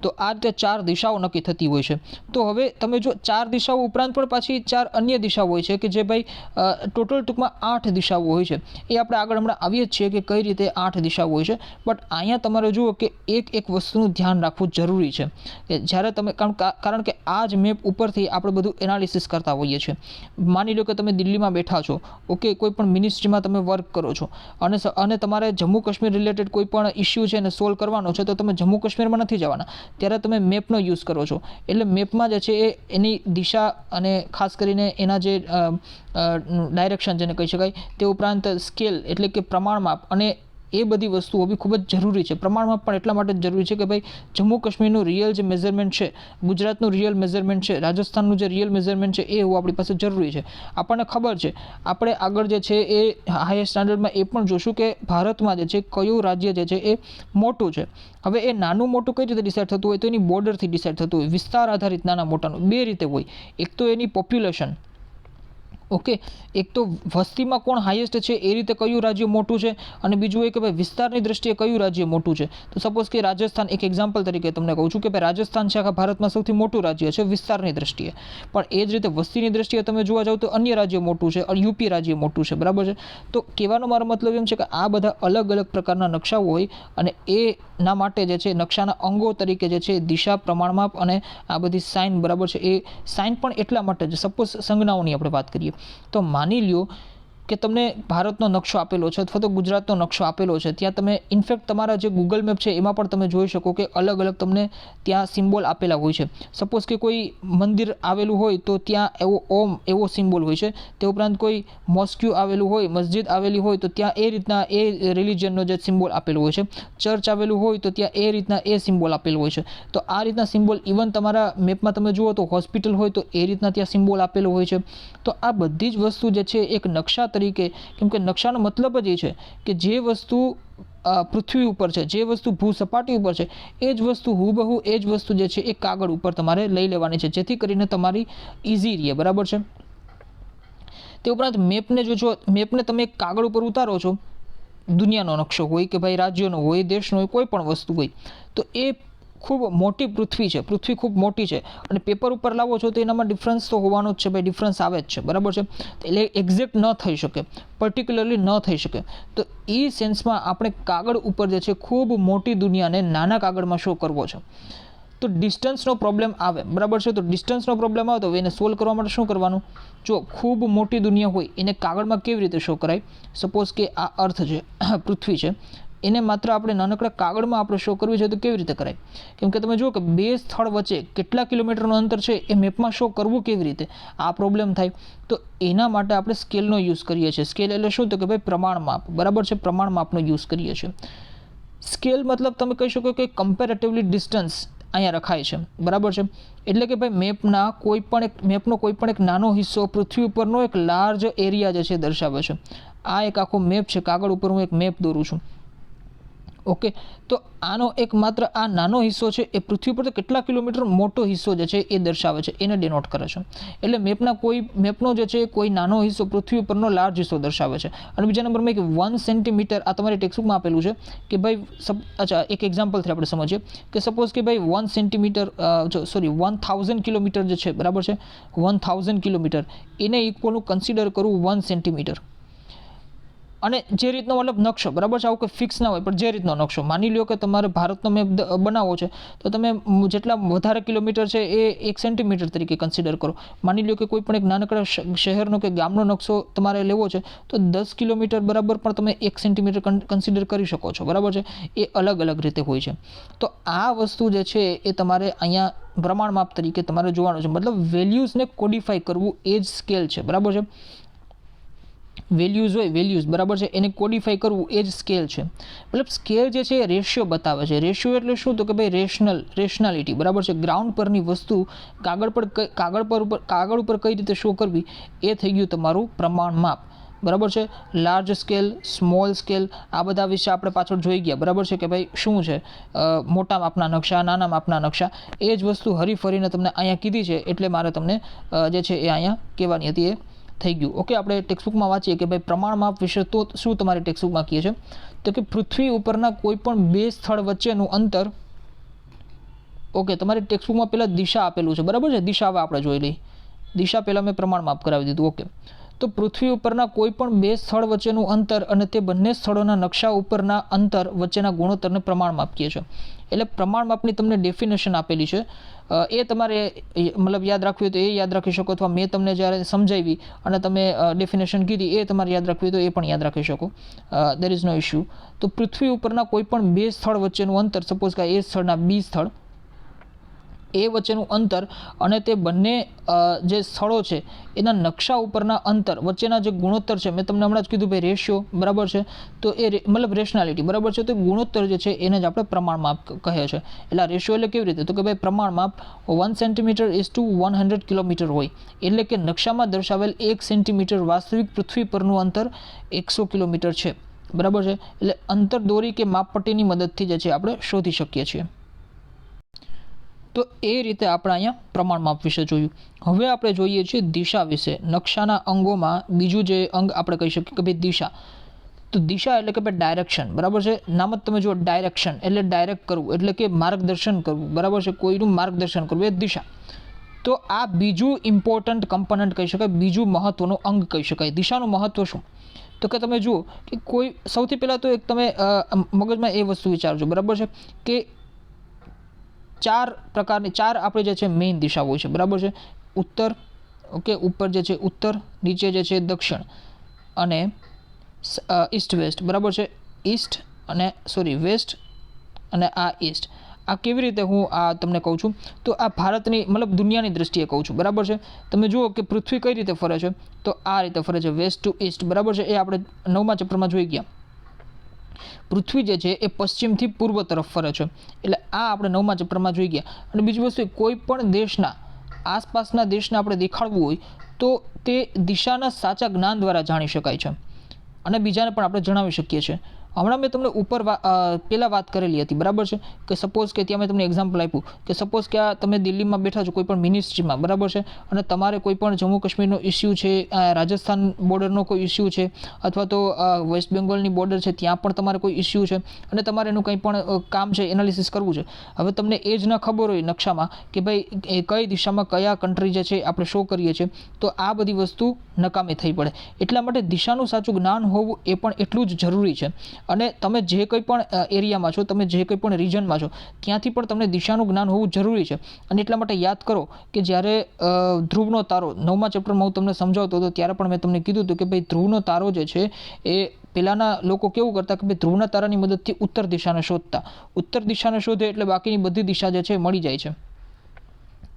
તો આ રીતે 4 દિશાઓ નક્કી થતી હોય છે. તો હવે તમે જો 4 દિશાઓ ઉપરાંત પણ પાછી 4 અન્ય દિશાઓ હોય છે કે જે ભાઈ ટોટલ ટૂંકમાં 8 દિશાઓ હોય છે. એ આપણે આગળ હમણાં આવીએ જ છીએ કે કઈ રીતે 8 દિશાઓ હોય છે. બટ અહીંયા તમારે જુઓ કે એક વસ્તુનું ધ્યાન રાખવું જરૂરી છે કે જ્યારે તમે કારણ કે આ જ મેપ ઉપરથી આપણે બધું એનાલિસિસ કરતા હોઈએ છીએ. માની લો કે તમે દિલ્હીમાં બેઠા છો, ઓકે, કોઈ પણ મિનિસ્ટ્રીમાં તમે વર્ક કરો છો અને તમારે જમ્મુ કાશ્મીર રિલેટેડ કોઈ પણ ઇસ્યુ છે એને સોલ્વ કરવાનો છે તો તમે જમ્મુ કાશ્મીરમાં નથી જવાના. ત્યારે તમે મેપનો યુઝ કરો છો. એટલે મેપમાં જે છે એ એની દિશા અને ખાસ કરીને એના જે ડાયરેક્શન જેને કહી શકાય તે ઉપરાંત સ્કેલ એટલે કે પ્રમાણમાપ અને એ બધી વસ્તુઓ બી ખૂબ જ જરૂરી છે. પ્રમાણમાં પણ એટલા માટે જ જરૂરી છે કે ભાઈ જમ્મુ કાશ્મીરનું રિયલ જે મેઝરમેન્ટ છે, ગુજરાતનું રિયલ મેઝરમેન્ટ છે, રાજસ્થાનનું જે રિયલ મેઝરમેન્ટ છે એ હોવું આપણી પાસે જરૂરી છે. આપણને ખબર છે આપણે આગળ જે છે એ હાયર સ્ટાન્ડર્ડમાં એ પણ જોશું કે ભારતમાં જે છે કયું રાજ્ય જે છે એ મોટું છે. હવે એ નાનું મોટું કઈ રીતે ડિસાઇડ થતું હોય તો એની બોર્ડરથી ડિસાઇડ થતું હોય. વિસ્તાર આધારિત નાના મોટાનું 2 રીતે હોય. એક તો એની પોપ્યુલેશન, ઓકે, એક તો વસ્તીમાં કોણ હાઈએસ્ટ છે એ રીતે કયું રાજ્ય મોટું છે, અને બીજું એ કે ભાઈ વિસ્તારની દ્રષ્ટિએ કયું રાજ્ય મોટું છે. તો સપોઝ કે રાજસ્થાન, એક એક્ઝામ્પલ તરીકે તમને કહું છું કે ભાઈ રાજસ્થાન છે આખા ભારતમાં સૌથી મોટું રાજ્ય છે વિસ્તારની દ્રષ્ટિએ, પણ એ જ રીતે વસ્તીની દ્રષ્ટિએ તમે જોવા જાવ તો અન્ય રાજ્ય મોટું છે, યુપી રાજ્ય મોટું છે, બરાબર છે. તો કહેવાનો મારો મતલબ એમ છે કે આ બધા અલગ અલગ પ્રકારના નકશાઓ હોય, અને એના માટે જે છે નકશાના અંગો તરીકે જે છે દિશા, પ્રમાણમાપ અને આ બધી સાઇન, બરાબર છે. એ સાઇન પણ એટલા માટે છે, સપોઝ સંજ્ઞાઓની આપણે વાત કરીએ તો માની લ્યો કે તમને ભારતનો નકશો આપેલો છે અથવા તો ગુજરાતનો નકશો આપેલો છે, ત્યાં તમે ઇનફેક્ટ તમારા જે ગૂગલ મેપ છે એમાં પણ તમે જોઈ શકો કે અલગ અલગ તમને ત્યાં સિમ્બોલ આપેલા હોય છે. સપોઝ કે કોઈ મંદિર આવેલું હોય તો ત્યાં એવો ઓમ એવો સિમ્બોલ હોય છે, તે ઉપરાંત કોઈ મોસ્ક્યુ આવેલું હોય, મસ્જિદ આવેલી હોય તો ત્યાં એ રીતના એ રિલિજનનો જે સિમ્બોલ આપેલો હોય છે, ચર્ચ આવેલું હોય તો ત્યાં એ રીતના એ સિમ્બોલ આપેલો હોય છે. તો આ રીતના સિમ્બોલ ઇવન તમારા મેપમાં તમે જુઓ તો હોસ્પિટલ હોય તો એ રીતના ત્યાં સિમ્બોલ આપેલો હોય છે. તો આ બધી જ વસ્તુ જે છે એક નકશા તરીકે, કેમ કે નકશાનો મતલબ જ એ છે કે જે વસ્તુ પૃથ્વી ઉપર છે, જે વસ્તુ ભૂસપાટી ઉપર છે, એ જ વસ્તુ હુબહુ એ જ વસ્તુ જે છે એ કાગળ ઉપર તમારે લઈ લેવાની છે, જેથી કરીને તમારી ઇઝી રહે, બરાબર છે. તે ઉપરાંત મેપને તમે કાગળ ઉપર ઉતારો છો, દુનિયાનો નકશો હોય કે ભાઈ રાજ્યનો હોય, દેશનો હોય, કોઈ પણ વસ્તુ હોય, તો એ ખૂબ મોટી પૃથ્વી છે, પૃથ્વી ખૂબ મોટી છે, અને પેપર ઉપર લાવો છો તો એનામાં ડિફરન્સ તો હોવાનો જ છે, ભાઈ ડિફરન્સ આવે જ છે, બરાબર છે. એટલે એક્ઝેક્ટ ન થઈ શકે, પર્ટિક્યુલરલી ન થઈ શકે. તો એ સેન્સમાં આપણે કાગળ ઉપર જે છે ખૂબ મોટી દુનિયાને નાના કાગળમાં શો કરવો છે. તો ડિસ્ટન્સનો પ્રોબ્લેમ આવે, બરાબર છે. તો ડિસ્ટન્સનો પ્રોબ્લેમ આવે તો એને સોલ્વ કરવા માટે શું કરવાનું? જો ખૂબ મોટી દુનિયા હોય એને કાગળમાં કેવી રીતે શો કરાય? સપોઝ કે આ અર્થ છે, પૃથ્વી છે, એને માત્ર આપણે નાનકડા કાગળમાં આપણે શો કરવી છે તો કેવી રીતે કરાય? કેમ કે તમે જુઓ કે બે સ્થળ વચ્ચે કેટલા કિલોમીટરનું અંતર છે એ મેપમાં શો કરવું કેવી રીતે? આ પ્રોબ્લેમ થાય. તો એના માટે આપણે સ્કેલનો યુઝ કરીએ છીએ. સ્કેલ એટલે શું? તો કે ભાઈ પ્રમાણમાપ, બરાબર છે. પ્રમાણમાપનો યુઝ કરીએ છીએ. સ્કેલ મતલબ તમે કહી શકો કે કમ્પેરેટિવલી ડિસ્ટન્સ અહીંયા રખાય છે, બરાબર છે. એટલે કે ભાઈ મેપનો કોઈ પણ એક નાનો હિસ્સો પૃથ્વી ઉપરનો એક લાર્જ એરિયા જે છે દર્શાવે છે. આ એક આખો મેપ છે, કાગળ ઉપર હું એક મેપ દોરું છું. ઓકે, તો આનો એક માત્ર આ નાનો હિસ્સો છે એ પૃથ્વી પર કેટલા કિલોમીટર મોટો હિસ્સો જે છે એ દર્શાવે છે, એને ડિનોટ કરે છે. એટલે મેપનો જે છે કોઈ નાનો હિસ્સો પૃથ્વી પરનો લાર્જ હિસ્સો દર્શાવે છે. અને બીજા નંબરમાં એક 1 સેન્ટીમીટર, આ તમારી ટેક્સ્ટબુકમાં આપેલું છે કે ભાઈ અચ્છા, એક એક્ઝામ્પલથી આપણે સમજીએ કે સપોઝ કે ભાઈ 1 સેન્ટીમીટર 1000 કિલોમીટર જે છે, બરાબર છે, 1000 કિલોમીટર એને ઇક્વલનું કન્સિડર કરવું 1 સેન્ટીમીટર. અને જે રીતનો મતલબ નકશો, બરાબર છે, આવું કોઈ ફિક્સ ના હોય, પણ જે રીતનો નકશો, માની લો કે તમારે ભારતનો મેપ બનાવવો છે તો તમે જેટલા વધારે કિલોમીટર છે એ 1 સેન્ટીમીટર તરીકે કન્સિડર કરો. માની લો કે કોઈ પણ એક નાનકડા શહેરનો કે ગામનો નકશો તમારે લેવો છે તો 10 કિલોમીટર બરાબર પણ તમે 1 સેન્ટીમીટર કન્સિડર કરી શકો છો, બરાબર છે. એ અલગ અલગ રીતે હોય છે. તો આ વસ્તુ જે છે એ તમારે અહીંયા પ્રમાણમાપ તરીકે તમારે જોવાનું છે. મતલબ વેલ્યુઝને કોડિફાઈ કરવું એ જ સ્કેલ છે, બરાબર છે. વેલ્યુઝ હોય, વેલ્યુઝ, બરાબર છે, એને કોડિફાઈ કરવું એ જ સ્કેલ છે. મતલબ સ્કેલ જે છે એ રેશિયો બતાવે છે. રેશિયો એટલે શું? તો કે ભાઈ રેશનાલિટી, બરાબર છે. ગ્રાઉન્ડ પરની વસ્તુ કાગળ ઉપર કઈ રીતે શો કરવી, એ થઈ ગયું તમારું પ્રમાણમાપ, બરાબર છે. લાર્જ સ્કેલ, સ્મોલ સ્કેલ, આ બધા વિશે આપણે પાછળ જોઈ ગયા, બરાબર છે, કે ભાઈ શું છે મોટા માપના નકશા, નાના માપના નકશા. એ જ વસ્તુ હરીફરીને તમને અહીંયા કીધી છે, એટલે મારે તમને જે છે એ અહીંયા કહેવાની હતી, એ થઈ ગયું. ઓકે, આપણે ટેક્સ્ટબુકમાં વાંચીએ કે ભાઈ પ્રમાણમાપ વિશે તો શું તમારી ટેક્સ્ટબુકમાં કહે છે તો કે પૃથ્વી ઉપરના કોઈ પણ બે સ્થળ વચ્ચેનું અંતર. ઓકે, તમારી ટેક્સ્ટબુકમાં પહેલાં દિશા આપેલું છે, બરાબર છે. દિશા હવે આપણે જોઈ લઈ. દિશા પહેલાં મેં પ્રમાણમાપ કરાવી દીધું. ઓકે, તો પૃથ્વી ઉપરના કોઈ પણ બે સ્થળ વચ્ચેનું અંતર અને તે બંને સ્થળોના નકશા ઉપરના અંતર વચ્ચેના ગુણોત્તરને પ્રમાણમાપ કહે છે. એટલે પ્રમાણમાપની તમને ડેફિનેશન આપેલી છે, એ તમારે મતલબ યાદ રાખવી હોય તો એ યાદ રાખી શકો, અથવા મેં તમને જ્યારે સમજાવી અને તમે ડેફિનેશન કીધી એ તમારે યાદ રાખવી હોય તો એ પણ યાદ રાખી શકો. There is no issue. તો પૃથ્વી ઉપરના કોઈ પણ બે સ્થળ વચ્ચેનું અંતર, સપોઝ કે એ સ્થળના બી સ્થળ, એ વચ્ચેનું અંતર અને તે બંને જે સ્થળો છે એના નકશા ઉપરના અંતર વચ્ચેના જે ગુણોત્તર છે, મેં તમને હમણાં જ કીધું ભાઈ રેશિયો, બરાબર છે. તો એ મતલબ રેશનાલિટી, બરાબર છે. તો ગુણોત્તર જે છે એને જ આપણે પ્રમાણમાપ કહે છે. એટલે રેશિયો એટલે કેવી રીતે? તો કે ભાઈ પ્રમાણમાપ 1 સેન્ટીમીટર ઇઝ ટુ 100 કિલોમીટર હોય. એટલે કે નકશામાં દર્શાવેલ 1 સેન્ટીમીટર વાસ્તવિક પૃથ્વી પરનું અંતર 100 કિલોમીટર છે, બરાબર છે. એટલે અંતર દોરી કે માપપટ્ટીની મદદથી જે છે આપણે શોધી શકીએ છીએ. તો એ રીતે આપણે અહીંયા પ્રમાણ માપ વિશે જોયું. હવે આપણે જોઈએ છીએ દિશા વિશે. નકશાના અંગોમાં બીજું જે અંગ આપણે કહી શકીએ કે ભાઈ દિશા. તો દિશા એટલે કે ભાઈ ડાયરેક્શન, બરાબર છે. નામ જ તમે જુઓ, ડાયરેક્શન એટલે ડાયરેક્ટ કરવું, એટલે કે માર્ગદર્શન કરવું, બરાબર છે. કોઈનું માર્ગદર્શન કરવું એ દિશા. તો આ બીજું ઇમ્પોર્ટન્ટ કમ્પોનન્ટ કહી શકાય, બીજું મહત્વનું અંગ કહી શકાય. દિશાનું મહત્વ શું? તો કે તમે જુઓ કે કોઈ સૌથી પહેલાં તો એક તમે મગજમાં એ વસ્તુ વિચારજો, બરાબર છે, કે ચાર આપણે જે છે મેઇન દિશા હોય છે, બરાબર છે. ઉત્તર, ઓકે, ઉપર જે છે ઉત્તર, નીચે જે છે દક્ષિણ, અને ઈસ્ટ વેસ્ટ, બરાબર છે. ઈસ્ટ અને વેસ્ટ અને આ ઈસ્ટ. આ કેવી રીતે હું આ તમને કહું છું? તો આ ભારતની મતલબ દુનિયાની દ્રષ્ટિએ કહું છું, બરાબર છે. તમે જુઓ કે પૃથ્વી કઈ રીતે ફરે છે, તો આ રીતે ફરે છે, વેસ્ટ ટુ ઈસ્ટ, બરાબર છે. એ આપણે 9મા ચેપ્ટરમાં જોઈ ગયા. પૃથ્વી જે છે એ પશ્ચિમથી પૂર્વ તરફ ફરે છે, એટલે આ આપણે 9મા ચેપ્ટરમાં જોઈ ગયા. અને બીજી વસ્તુ, કોઈ પણ દેશના આસપાસના દેશને આપણે દેખાડવું હોય તો તે દિશાના સાચા જ્ઞાન દ્વારા જાણી શકાય છે, અને બીજાને પણ આપણે જણાવી શકીએ છીએ. હમણાં મેં તમને ઉપર પહેલાં વાત કરેલી હતી, બરાબર છે, કે સપોઝ કે ત્યાં મેં તમને એક્ઝામ્પલ આપ્યું કે સપોઝ કે આ તમે દિલ્હીમાં બેઠા છો કોઈ પણ મિનિસ્ટ્રીમાં, બરાબર છે, અને તમારે કોઈ પણ જમ્મુ કાશ્મીરનો ઇસ્યુ છે, રાજસ્થાન બોર્ડરનો કોઈ ઇસ્યુ છે, અથવા તો વેસ્ટ બેંગોલની બોર્ડર છે ત્યાં પણ તમારે કોઈ ઇસ્યુ છે, અને તમારે એનું કંઈ પણ કામ છે, એનાલિસિસ કરવું છે. હવે તમને એ જ ન ખબર હોય નકશામાં કે ભાઈ એ કઈ દિશામાં કયા કન્ટ્રી જે છે આપણે શો કરીએ છીએ, તો આ બધી વસ્તુ નકામી થઈ પડે. એટલા માટે દિશાનું સાચું જ્ઞાન હોવું એ પણ એટલું જ જરૂરી છે. અને તમે જે કંઈ પણ એરિયામાં છો, તમે જે કંઈ પણ રિજનમાં છો, ત્યાંથી પણ તમને દિશાનું જ્ઞાન હોવું જરૂરી છે. અને એટલા માટે યાદ કરો કે જ્યારે ધ્રુવનો તારો 9મા ચેપ્ટરમાં હું તમને સમજાવતો હતો ત્યારે પણ મેં તમને કીધું હતું કે ભાઈ ધ્રુવનો તારો જે છે એ પહેલાંના લોકો કેવું કરતા કે ભાઈ ધ્રુવના તારાની મદદથી ઉત્તર દિશાને શોધતા. ઉત્તર દિશાને શોધે એટલે બાકીની બધી દિશા જે છે મળી જાય છે.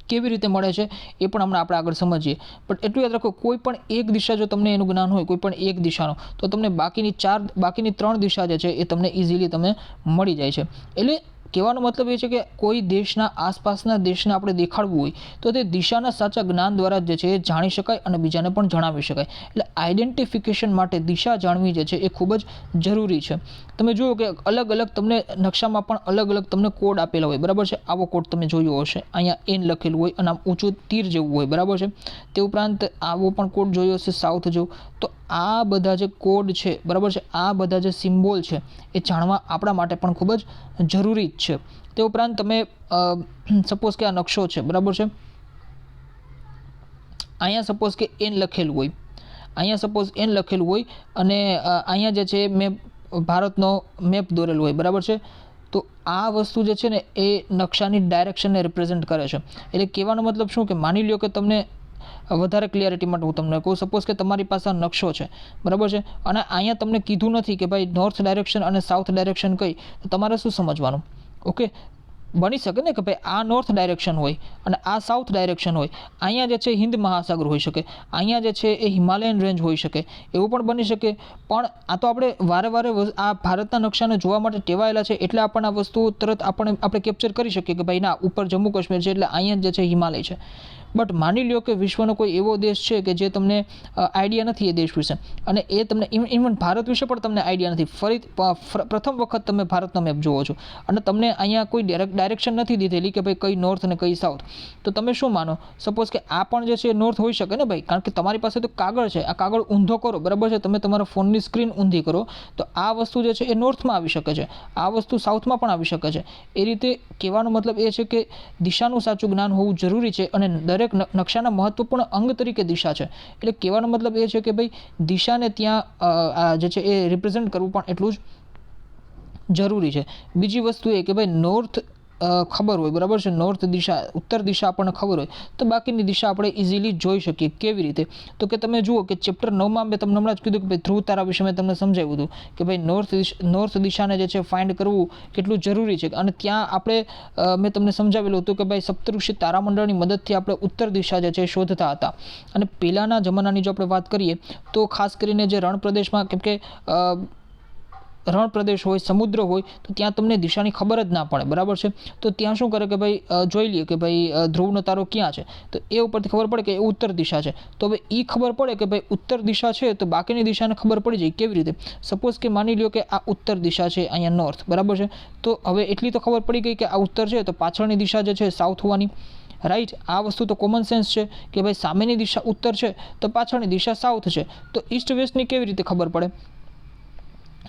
કેવી રીતે મળે છે એ પણ હમણાં આપણે આગળ સમજીએ. પણ એટલું યાદ રાખો, કોઈ પણ એક દિશા જો તમને એનું જ્ઞાન હોય, કોઈ પણ એક દિશાનો, તો તમને બાકીની 3 દિશા જે છે એ તમને ઇઝીલી તમે મળી જાય છે. એટલે કહેવાનો મતલબ એ છે કે કોઈ દેશના આસપાસના દેશને આપણે દેખાડવું હોય તો તે દિશાના સાચા જ્ઞાન દ્વારા જે છે એ જાણી શકાય અને બીજાને પણ જણાવી શકાય. એટલે આઈડેન્ટિફિકેશન માટે દિશા જાણવી જે છે એ ખૂબ જ જરૂરી છે. તમે જુઓ કે અલગ અલગ તમને નકશામાં પણ અલગ અલગ તમને કોડ આપેલા હોય, બરાબર છે. આવો કોડ તમે જોયો હશે, અહીંયા એન લખેલું હોય અને આમ ઊંચું તીર જેવું હોય, બરાબર છે. તે ઉપરાંત આવો પણ કોડ જોયો હશે સાઉથ જેવું. તો આ બધા જે કોડ છે, બરાબર છે, આ બધા જે સિમ્બોલ છે એ જાણવા આપણા માટે પણ ખૂબ જ જરૂરી જ છે. તે ઉપરાંત તમે સપોઝ કે આ નકશો છે, બરાબર છે. અહીંયા સપોઝ કે એન લખેલું હોય, અને અહીંયા જે છે મેં ભારતનો મેપ દોરેલો હોય, બરાબર છે. તો આ વસ્તુ જે છે ને એ નકશાની ડાયરેક્શનને રિપ્રેઝેન્ટ કરે છે. એટલે કહેવાનો મતલબ શું કે માની લ્યો કે તમને વધારે ક્લિયરિટી માટે હું તમને કહું, સપોઝ કે તમારી પાસે નકશો છે, બરાબર છે, અને અહીંયા તમને કીધું નથી કે ભાઈ નોર્થ ડાયરેક્શન અને સાઉથ ડાયરેક્શન કઈ, તો તમારે શું સમજવાનું? ઓકે, બની શકે ને કે ભાઈ આ નોર્થ ડાયરેક્શન હોય અને આ સાઉથ ડાયરેક્શન હોય. અહીંયા જે છે હિન્દ મહાસાગર હોઈ શકે, અહીંયા જે છે એ હિમાલયન રેન્જ હોઈ શકે, એવું પણ બની શકે. પણ આ તો આપણે વારે આ ભારતના નકશાને જોવા માટે ટેવાયેલા છે, એટલે આપણને આ વસ્તુ તરત આપણે કેપ્ચર કરી શકીએ કે ભાઈ ના, ઉપર જમ્મુ કાશ્મીર છે એટલે અહીંયા જે છે હિમાલય છે. બટ માની લ્યો કે વિશ્વનો કોઈ એવો દેશ છે કે જે તમને આઈડિયા નથી એ દેશ વિશે, અને એ તમને ઇવન ભારત વિશે પણ તમને આઈડિયા નથી. પ્રથમ વખત તમે ભારતનો મેપ જોવો છો અને તમને અહીંયા કોઈ ડાયરેક્શન નથી દીધેલી કે ભાઈ કઈ નોર્થ અને કઈ સાઉથ, તો તમે શું માનો? સપોઝ કે આ પણ જે છે નોર્થ હોઈ શકે ને ભાઈ, કારણ કે તમારી પાસે તો કાગળ છે. આ કાગળ ઊંધો કરો, બરાબર છે, તમે તમારા ફોનની સ્ક્રીન ઊંધી કરો, તો આ વસ્તુ જે છે એ નોર્થમાં આવી શકે છે, આ વસ્તુ સાઉથમાં પણ આવી શકે છે. એ રીતે કહેવાનો મતલબ એ છે કે દિશાનું સાચું જ્ઞાન હોવું જરૂરી છે, અને દરેક નકશાના મહત્વપૂર્ણ અંગ તરીકે દિશા છે. એટલે કહેવાનો મતલબ એ છે કે ભાઈ દિશાને ત્યાં જે છે એ રિપ્રેઝેન્ટ કરવું પણ એટલું જ જરૂરી છે. બીજી વસ્તુ એ કે ભાઈ નોર્થ ખબર હોય, બરાબર છે, નોર્થ દિશા, ઉત્તર દિશા આપણને ખબર હોય તો બાકીની દિશા આપણે ઇઝીલી જોઈ શકીએ. કેવી રીતે? તો કે તમે જુઓ કે ચેપ્ટર 9માં મેં તમને હમણાં જ કીધું કે ભાઈ ધ્રુવ તારા વિશે મેં તમને સમજાવ્યું હતું કે ભાઈ નોર્થ દિશાને જે છે ફાઇન્ડ કરવું કેટલું જરૂરી છે. અને ત્યાં આપણે મેં તમને સમજાવેલું હતું કે ભાઈ સપ્તઋષિ તારામંડળની મદદથી આપણે ઉત્તર દિશા જે છે શોધતા હતા. અને પહેલાંના જમાનાની જો આપણે વાત કરીએ તો ખાસ કરીને જે રણ પ્રદેશમાં, કેમ કે રણ પ્રદેશ હોય, સમુદ્ર હોય, તો ત્યાં તમને દિશાની ખબર જ ના પડે, બરાબર છે. તો ત્યાં શું કરે કે ભાઈ જોઈ લઈએ કે ભાઈ ધ્રુવનો તારો ક્યાં છે, તો એ ઉપરથી ખબર પડે કે એ ઉત્તર દિશા છે. તો હવે એ ખબર પડે કે ભાઈ ઉત્તર દિશા છે, તો બાકીની દિશાને ખબર પડી જાય. કેવી રીતે? સપોઝ કે માની લ્યો કે આ ઉત્તર દિશા છે, અહીંયા નોર્થ, બરાબર છે. તો હવે એટલી તો ખબર પડી ગઈ કે આ ઉત્તર છે, તો પાછળની દિશા જે છે સાઉથ હોવાની, રાઈટ. આ વસ્તુ તો કોમન સેન્સ છે કે ભાઈ સામેની દિશા ઉત્તર છે, તો પાછળની દિશા સાઉથ છે. તો ઈસ્ટ વેસ્ટની કેવી રીતે ખબર પડે?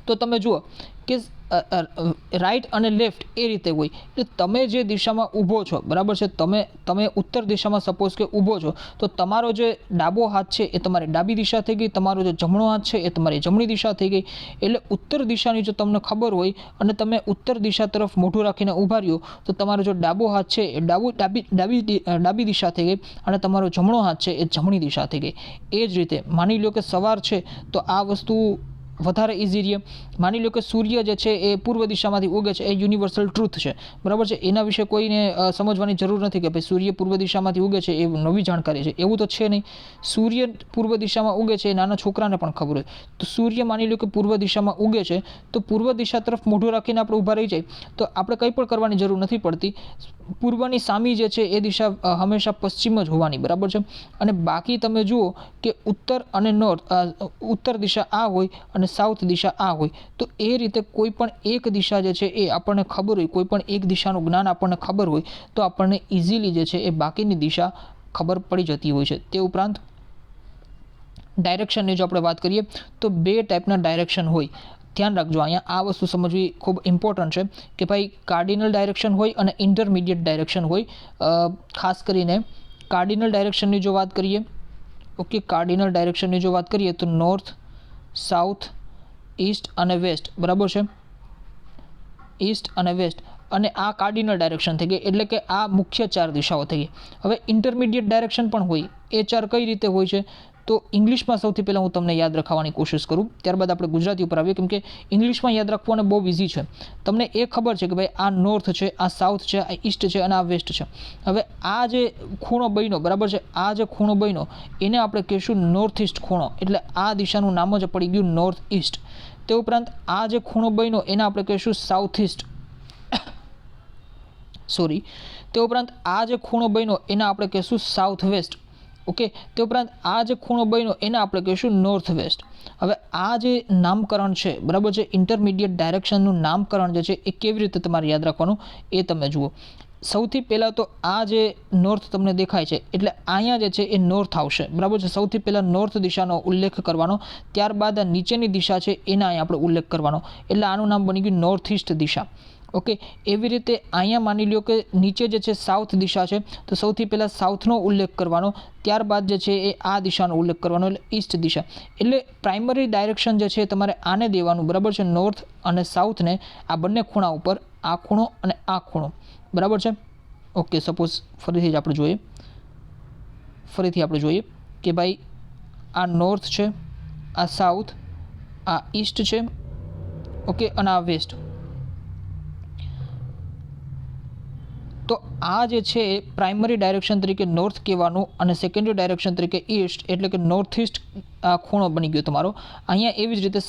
તો તમે જુઓ કે રાઈટ અને લેફ્ટ એ રીતે હોય. એટલે તમે જે દિશામાં ઊભો છો, બરાબર છે, તમે ઉત્તર દિશામાં સપોઝ કે ઊભો છો, તો તમારો જે ડાબો હાથ છે એ તમારી ડાબી દિશા થઈ ગઈ, તમારો જે જમણો હાથ છે એ તમારી જમણી દિશા થઈ ગઈ. એટલે ઉત્તર દિશાની જો તમને ખબર હોય અને તમે ઉત્તર દિશા તરફ મોઢું રાખીને ઊભા રહ્યો, તો તમારો જો ડાબો હાથ છે એ ડાબી દિશા થઈ ગઈ અને તમારો જમણો હાથ છે એ જમણી દિશા થઈ ગઈ. એ જ રીતે માની લો કે સવાર છે, તો આ વસ્તુ વધારે ઇઝી રહે. માની લો કે સૂર્ય જે છે એ પૂર્વ દિશામાંથી ઉગે છે, એ યુનિવર્સલ ટ્રુથ છે, બરાબર છે. એના વિશે કોઈને સમજવાની જરૂર નથી કે ભાઈ સૂર્ય પૂર્વ દિશામાંથી ઉગે છે, એ નવી જાણકારી છે, એવું તો છે નહીં. સૂર્ય પૂર્વ દિશામાં ઉગે છે એ નાના છોકરાને પણ ખબર હોય. તો સૂર્ય માની લો કે પૂર્વ દિશામાં ઉગે છે, તો પૂર્વ દિશા તરફ મોઢું રાખીને આપણે ઊભા રહી જાય, તો આપણે કંઈ પણ કરવાની જરૂર નથી પડતી. પૂર્વની સામી જે છે એ દિશા હંમેશા પશ્ચિમ જ હોવાની, બરાબર છે. અને બાકી તમે જુઓ કે ઉત્તર અને નોર્થ, ઉત્તર દિશા આ હોય અને સાઉથ દિશા આ હોય. તો એ રીતે કોઈ પણ એક દિશા જે છે એ આપણને ખબર હોય, કોઈ પણ એક દિશાનું જ્ઞાન આપણને ખબર હોય, તો આપણને ઇઝીલી જે છે એ બાકીની દિશા ખબર પડી જતી હોય છે. તે ઉપરાંત ડાયરેક્શનની જો આપણે વાત કરીએ, તો બે ટાઈપના ડાયરેક્શન હોય. ધ્યાન રાખજો, અહીંયા આ વસ્તુ સમજવી ખૂબ ઇમ્પોર્ટન્ટ છે કે ભાઈ કાર્ડિનલ ડાયરેક્શન હોય અને ઇન્ટરમીડિયેટ ડાયરેક્શન હોય. ખાસ કરીને કાર્ડિનલ ડાયરેક્શનની જો વાત કરીએ, ઓકે, કાર્ડિનલ ડાયરેક્શનની જો વાત કરીએ તો નોર્થ, સાઉથ, ઈસ્ટ અને વેસ્ટ, બરાબર છે. ઈસ્ટ અને વેસ્ટ, અને આ કાર્ડિનલ ડાયરેક્શન થઈ ગઈ, એટલે કે આ મુખ્ય 4 દિશાઓ થઈ ગઈ. હવે ઇન્ટરમીડિયેટ ડાયરેક્શન પણ હોય. એ 4 કઈ રીતે હોય છે? તો ઇંગ્લિશમાં સૌથી પહેલાં હું તમને યાદ રખાવવાની કોશિશ કરું, ત્યારબાદ આપણે ગુજરાતી ઉપર આવીએ, કેમ કે ઇંગ્લિશમાં યાદ રાખવાને બહુ ઇઝી છે. તમને એ ખબર છે કે ભાઈ આ નોર્થ છે, આ સાઉથ છે, આ ઈસ્ટ છે અને આ વેસ્ટ છે. હવે આ જે ખૂણો બન્યો, બરાબર છે, આ જે ખૂણો બન્યો એને આપણે કહીશું નોર્થ ઈસ્ટ ખૂણો. એટલે આ દિશાનું નામ જ પડી ગયું નોર્થ ઈસ્ટ. તે ઉપરાંત આ જે ખૂણો બન્યો એને આપણે કહીશું સાઉથ ઈસ્ટ, સોરી. તે ઉપરાંત આ જે ખૂણો બન્યો એને આપણે કહીશું સાઉથ વેસ્ટ, ઓકે. તે ઉપરાંત આ જે ખૂણો બન્યો એને આપણે કહીશું નોર્થ વેસ્ટ. હવે આ જે નામકરણ છે, બરાબર છે, ઇન્ટરમીડિયેટ ડાયરેક્શનનું નામકરણ જે છે એ કેવી રીતે તમારે યાદ રાખવાનું એ તમે જુઓ. સૌથી પહેલાં તો આ જે નોર્થ તમને દેખાય છે, એટલે અહીંયા જે છે એ નોર્થ આવશે, બરાબર છે. સૌથી પહેલાં નોર્થ દિશાનો ઉલ્લેખ કરવાનો, ત્યારબાદ આ નીચેની દિશા છે એના અહીંયા આપણે ઉલ્લેખ કરવાનો, એટલે આનું નામ બની ગયું નોર્થ ઈસ્ટ દિશા, ઓકે. એવી રીતે અહીંયા માની લ્યો કે નીચે જે છે સાઉથ દિશા છે, તો સૌથી પહેલાં સાઉથનો ઉલ્લેખ કરવાનો, ત્યારબાદ જે છે એ આ દિશાનો ઉલ્લેખ કરવાનો, એટલે ઈસ્ટ દિશા. એટલે પ્રાઇમરી ડાયરેક્શન જે છે તમારે આને દેવાનું, બરાબર છે. નોર્થ અને સાઉથને આ બંને ખૂણા ઉપર, આ ખૂણો અને આ ખૂણો, બરાબર છે, ઓકે. સપોઝ ફરીથી આપણે જોઈએ કે ભાઈ આ નોર્થ છે, આ સાઉથ, આ ઈસ્ટ છે, ઓકે, અને આ વેસ્ટ. તો આ જે છે પ્રાઇમરી ડાયરેક્શન તરીકે નોર્થ કહેવાનું અને સેકન્ડરી ડાયરેક્શન તરીકે ઈસ્ટ, એટલે કે નોર્થ ઈસ્ટ ખૂણો બની ગયો તમારો. અહીંયા એવી જ રીતે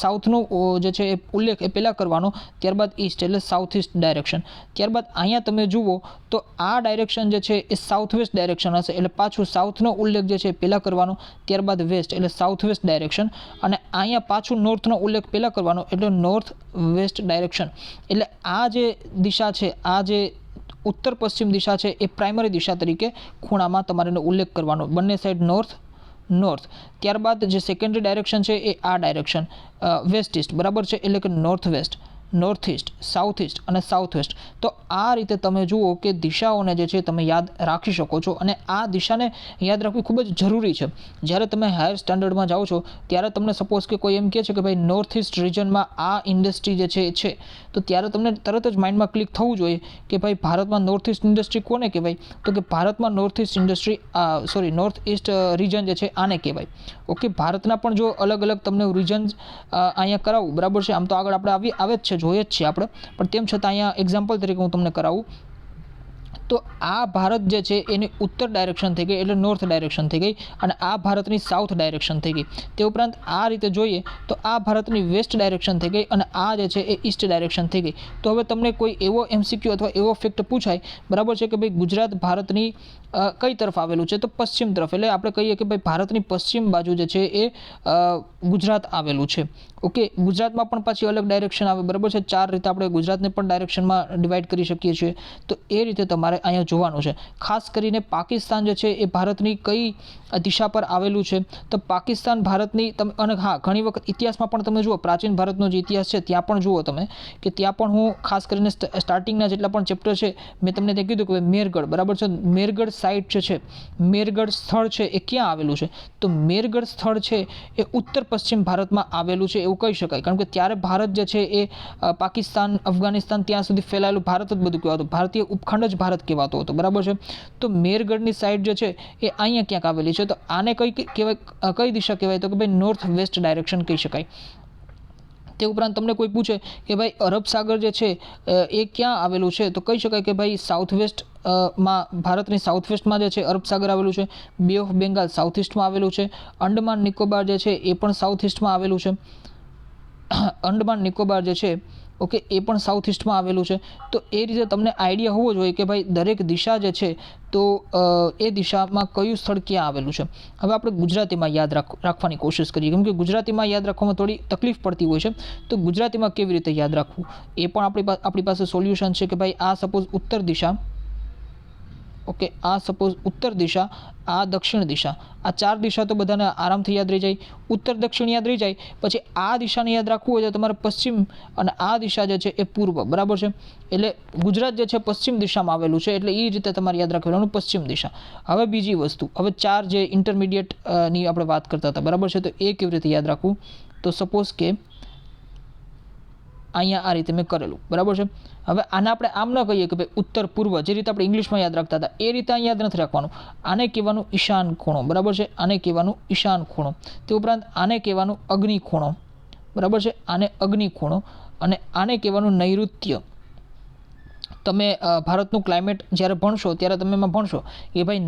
સાઉથનો જે છે એ ઉલ્લેખ એ પહેલાં કરવાનો, ત્યારબાદ ઈસ્ટ એટલે સાઉથ ઈસ્ટ ડાયરેક્શન. ત્યારબાદ અહીંયા તમે જુઓ તો આ ડાયરેક્શન જે છે એ સાઉથ વેસ્ટ ડાયરેક્શન હશે, એટલે પાછું સાઉથનો ઉલ્લેખ જે છે એ પહેલાં કરવાનો, ત્યારબાદ વેસ્ટ એટલે સાઉથ વેસ્ટ ડાયરેક્શન. અને અહીંયા પાછું નોર્થનો ઉલ્લેખ પહેલાં કરવાનો, એટલે નોર્થ વેસ્ટ ડાયરેક્શન. એટલે આ જે દિશા છે, આ જે ઉત્તર પશ્ચિમ દિશા છે એ પ્રાઇમરી દિશા તરીકે ખૂણામાં તમારે ઉલ્લેખ કરવાનો, બંને સાઈડ નોર્થ. ત્યારબાદ જે સેકન્ડરી ડાયરેક્શન છે એ આ ડાયરેક્શન વેસ્ટ ઈસ્ટ, બરાબર છે, એટલે કે north waste, north East, south East અને સાઉથ વેસ્ટ. તો આ રીતે તમે જુઓ કે દિશાઓને જે છે તમે યાદ રાખી શકો છો, અને આ દિશાને યાદ રાખવી ખૂબ જ જરૂરી છે. જ્યારે તમે હાયર સ્ટાન્ડર્ડમાં જાઓ છો ત્યારે તમને સપોઝ કે કોઈ એમ કહે છે કે ભાઈ નોર્થ ઈસ્ટ રિજનમાં આ ઇન્ડસ્ટ્રી જે છે, તો ત્યારે તમને તરત જ માઇન્ડમાં ક્લિક થવું જોઈએ કે ભાઈ ભારતમાં નોર્થ ઈસ્ટ ઇન્ડસ્ટ્રી કોને કહેવાય? તો કે ભારતમાં north East industry, north East region જે છે આને કહેવાય, ઓકે. ભારતના પણ જો અલગ અલગ તમને રિજન્સ અહીંયા કરાવું, બરાબર છે, આમ તો આગળ આપણે આવે જ છે, જોઈએ જ છીએ આપણે, પણ તેમ છતાં અહીંયા એક્ઝામ્પલ તરીકે હું તમને કરાવું તો આ ભારત જે છે એની ઉત્તર ડાયરેક્શન થઈ ગઈ, એટલે નોર્થ ડાયરેક્શન થઈ ગઈ, અને આ ભારતની સાઉથ ડાયરેક્શન થઈ ગઈ. તે ઉપરાંત આ રીતે જોઈએ તો આ ભારતની વેસ્ટ ડાયરેક્શન થઈ ગઈ, અને આ જે છે એ ઈસ્ટ ડાયરેક્શન થઈ ગઈ. તો હવે તમને કોઈ એવો MCQ અથવા એવો ફેક્ટ પૂછાય, બરાબર છે, કે ભાઈ ગુજરાત ભારતની કઈ તરફ આવેલું છે, તો પશ્ચિમ તરફ. એટલે આપણે કહીએ કે ભાઈ ભારતની પશ્ચિમ બાજુ જે છે એ ગુજરાત આવેલું છે. ઓકે, ગુજરાતમાં પણ પાછી અલગ ડાયરેક્શન આવે, બરાબર છે. 4 રીતે આપણે ગુજરાતને પણ ડાયરેક્શનમાં ડિવાઈડ કરી શકીએ છીએ. તો એ રીતે તમારે અહીંયા જોવાનું છે. ખાસ કરીને પાકિસ્તાન જે છે એ ભારતની કઈ દિશા પર આવેલું છે, તો પાકિસ્તાન ભારતની અને હા, ઘણી વખત ઇતિહાસમાં પણ તમે જુઓ, પ્રાચીન ભારતનો જે ઇતિહાસ છે ત્યાં પણ જુઓ તમે, કે ત્યાં પણ હું ખાસ કરીને સ્ટાર્ટિંગના જેટલા પણ ચેપ્ટર છે મેં તમને તે કીધું કે મેરગઢ, બરાબર છે, મેરગઢ સાઇટ જે છે, મેરગઢ સ્થળ છે એ ક્યાં આવેલું છે, તો મેરગઢ સ્થળ છે એ ઉત્તર પશ્ચિમ ભારતમાં આવેલું છે એવું કહી શકાય. કારણ કે ત્યારે ભારત જે છે એ પાકિસ્તાન, અફઘાનિસ્તાન ત્યાં સુધી ફેલાયેલું ભારત જ બધું કહેવાતું, ભારતીય ઉપખંડ જ ભારત કહેવાતો હતો, બરાબર છે. તો મેરગઢની સાઇડ જે છે એ અહીંયા ક્યાંક આવેલી છે. તો આને કઈ કહેવાય, કઈ દિશા કહેવાય, તો કે ભાઈ નોર્થ વેસ્ટ ડાયરેક્શન કહી શકાય. તે ઉપરાંત તમને કોઈ પૂછે કે ભાઈ અરબ સાગર જે છે એ ક્યાં આવેલું છે, તો કહી શકાય કે ભાઈ સાઉથ વેસ્ટ માં, ભારતની સાઉથ વેસ્ટમાં જે છે અરબ સાગર આવેલું છે. બે ઓફ બેંગાલ સાઉથ ઈસ્ટમાં આવેલું છે. અંડમાન નિકોબાર જે છે એ પણ સાઉથ ઈસ્ટમાં આવેલું છે. અંડમાન નિકોબાર જે છે, ઓકે, એ પણ સાઉથ ઈસ્ટમાં આવેલું છે. તો એ રીતે તમને આઈડિયા હોવો જોઈએ કે ભાઈ દરેક દિશા જે છે તો એ દિશામાં કયું સ્થળ ક્યાં આવેલું છે. હવે આપણે ગુજરાતીમાં યાદ રાખવાની કોશિશ કરીએ, કેમ કે ગુજરાતીમાં યાદ રાખવામાં થોડી તકલીફ પડતી હોય છે. તો ગુજરાતીમાં કેવી રીતે યાદ રાખવું એ પણ આપણી પાસે સોલ્યુશન છે. કે ભાઈ આ સપોઝ ઉત્તર દિશા, ઓકે, આ સપોઝ ઉત્તર દિશા, આ દક્ષિણ દિશા, આ 4 દિશા તો બધાને આરામથી યાદ રહી જાય. ઉત્તર દક્ષિણ યાદ રહી જાય, પછી આ દિશાને યાદ રાખવું હોય તો તમારે પશ્ચિમ, અને આ દિશા જે છે એ પૂર્વ, બરાબર છે. એટલે ગુજરાત જે છે પશ્ચિમ દિશામાં આવેલું છે, એટલે એ રીતે તમારે યાદ રાખવાનું પશ્ચિમ દિશા. હવે બીજી વસ્તુ, હવે 4 જે ઇન્ટરમીડિયેટ ની આપણે વાત કરતા હતા, બરાબર છે, તો એ કેવી રીતે યાદ રાખવું, તો સપોઝ કે અહીંયા આ રીતે મેં કરેલું, બરાબર છે. હવે આને આપણે આમ ન કહીએ કે ભાઈ ઉત્તર પૂર્વ, જે રીતે આપણે ઇંગ્લિશમાં યાદ રાખતા હતા એ રીતે યાદ નથી રાખવાનું. આને કહેવાનું ઈશાન ખૂણો, બરાબર છે, આને કહેવાનું ઈશાન ખૂણો. તે ઉપરાંત આને કહેવાનું અગ્નિ ખૂણો, બરાબર છે, આને અગ્નિ ખૂણો. અને આને કહેવાનું નૈઋત્ય. તમે ભારતનું ક્લાઇમેટ જ્યારે ભણશો ત્યારે તમે એમાં ભણશો કે ભાઈ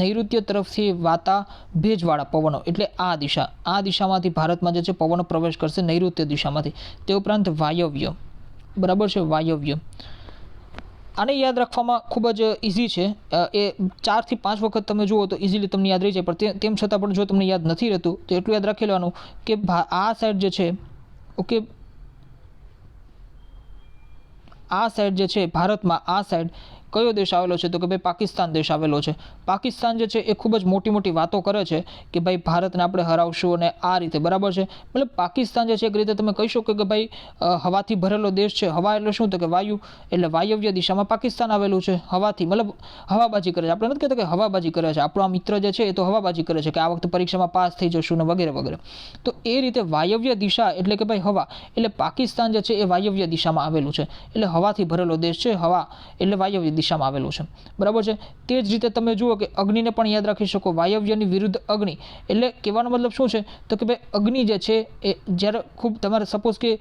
નૈઋત્ય તરફથી વાતા ભેજવાળા પવનો, એટલે આ દિશામાંથી ભારતમાં જે છે પવનો પ્રવેશ કરશે નૈઋત્ય દિશામાંથી. તે ઉપરાંત વાયવ્ય, બરાબર છે, વાયવ્ય. આને યાદ રાખવામાં ખૂબ જ ઇઝી છે. એ 4 થી 5 વખત તમે જુઓ તો ઇઝીલી તમને યાદ રહી જાય. પણ તેમ છતાં પણ જો તમને યાદ નથી રહેતું તો એટલું યાદ રાખી લેવાનું કે આ સાઈડ જે છે, ઓકે, આ સાઈડ જે છે ભારતમાં, આ સાઈડ કયો દેશ આવેલો છે, તો કે ભાઈ પાકિસ્તાન દેશ આવેલો છે. પાકિસ્તાન જે છે એ ખૂબ જ મોટી મોટી વાતો કરે છે કે ભાઈ ભારતને આપણે હરાવશું અને આ રીતે, બરાબર છે. મતલબ પાકિસ્તાન જે છે એક રીતે તમે કહી શકો કે ભાઈ હવાથી ભરેલો દેશ છે. હવા એટલે શું, તો કે વાયુ, એટલે વાયવ્ય દિશામાં પાકિસ્તાન આવેલું છે. હવાથી મતલબ હવાબાજી કરે છે. આપણે નથી કહેતા કે હવાબાજી કરે છે, આપણો આ મિત્ર જે છે એ તો હવાબાજી કરે છે કે આ વખતે પરીક્ષામાં પાસ થઈ જશું ને વગેરે વગેરે. તો એ રીતે વાયવ્ય દિશા એટલે કે ભાઈ હવા, એટલે પાકિસ્તાન જે છે એ વાયવ્ય દિશામાં આવેલું છે. એટલે હવાથી ભરેલો દેશ છે, હવા એટલે વાયવ્ય દિશામાં આવેલું છે, બરાબર છે. તે જ રીતે તમે જુઓ કે અગ્નિને પણ યાદ રાખી શકો, વાયવ્યની વિરુદ્ધ અગ્નિ. એટલે કહેવાનો મતલબ શું છે, તો કે ભાઈ અગ્નિ જે છે એ જ્યારે ખૂબ તમારે સપોઝ કે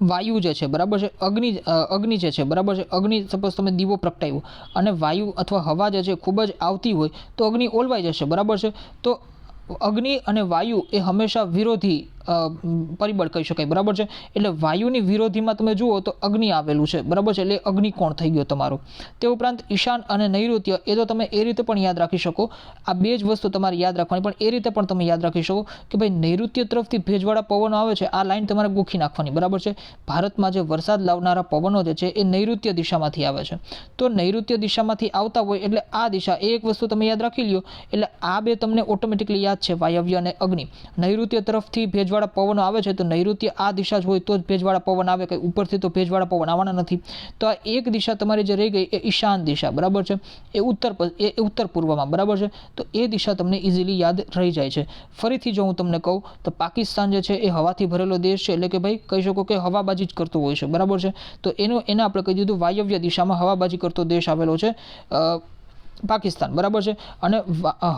વાયુ જે છે, બરાબર છે, અગ્નિ જે છે, બરાબર છે, અગ્નિ સપોઝ તમે દીવો પ્રગટાવ્યો અને વાયુ અથવા હવા જે છે ખૂબ જ આવતી હોય તો અગ્નિ ઓલવાઈ જશે, બરાબર છે. તો અગ્નિ અને વાયુ એ હંમેશા વિરોધી પરિબળ કહી શકાય, બરાબર છે. એટલે વાયુની વિરોધીમાં તમે જુઓ તો અગ્નિ આવેલું છે, બરાબર છે. એટલે અગ્નિકોણ થઈ ગયો તમારો. તે ઉપરાંત ઈશાન અને નૈઋત્ય એ તો તમે એ રીતે પણ યાદ રાખી શકો. આ બે જ વસ્તુ તમારે યાદ રાખવાની, પણ એ રીતે પણ તમે યાદ રાખી શકો કે ભાઈ નૈઋત્ય તરફથી ભેજવાળા પવનો આવે છે, આ લાઈન તમારે ગોખી નાખવાની, બરાબર છે. ભારતમાં જે વરસાદ લાવનારા પવનો જે છે એ નૈઋત્ય દિશામાંથી આવે છે. તો નૈઋત્ય દિશામાંથી આવતા હોય એટલે આ દિશા, એ એક વસ્તુ તમે યાદ રાખી લ્યો. એટલે આ બે તમને ઓટોમેટિકલી યાદ છે, વાયવ્ય અને અગ્નિ. નૈઋત્ય તરફથી ભેજવાળા પવનો આવે છે તો નૈઋત્ય આ દિશા જ હોય તો જ ભેજવાળા પવન આવે, કંઈ ઉપરથી તો ભેજવાળા પવન આવવાના નથી. તો આ એક દિશા તમારી જે રહી ગઈ એ ઈશાન દિશા, બરાબર છે, એ ઉત્તર પૂર્વમાં, બરાબર છે. તો એ દિશા તમને ઇઝીલી યાદ રહી જાય છે. ફરીથી જો હું તમને કહું તો પાકિસ્તાન જે છે એ હવાથી ભરેલો દેશ છે, એટલે કે ભાઈ કહી શકો કે હવાબાજી જ કરતો હોય છે, બરાબર છે. તો એને આપણે કહી દીધું વાયવ્ય દિશામાં હવાબાજી કરતો દેશ આવેલો છે. પાકિસ્તાન, બરાબર છે. અને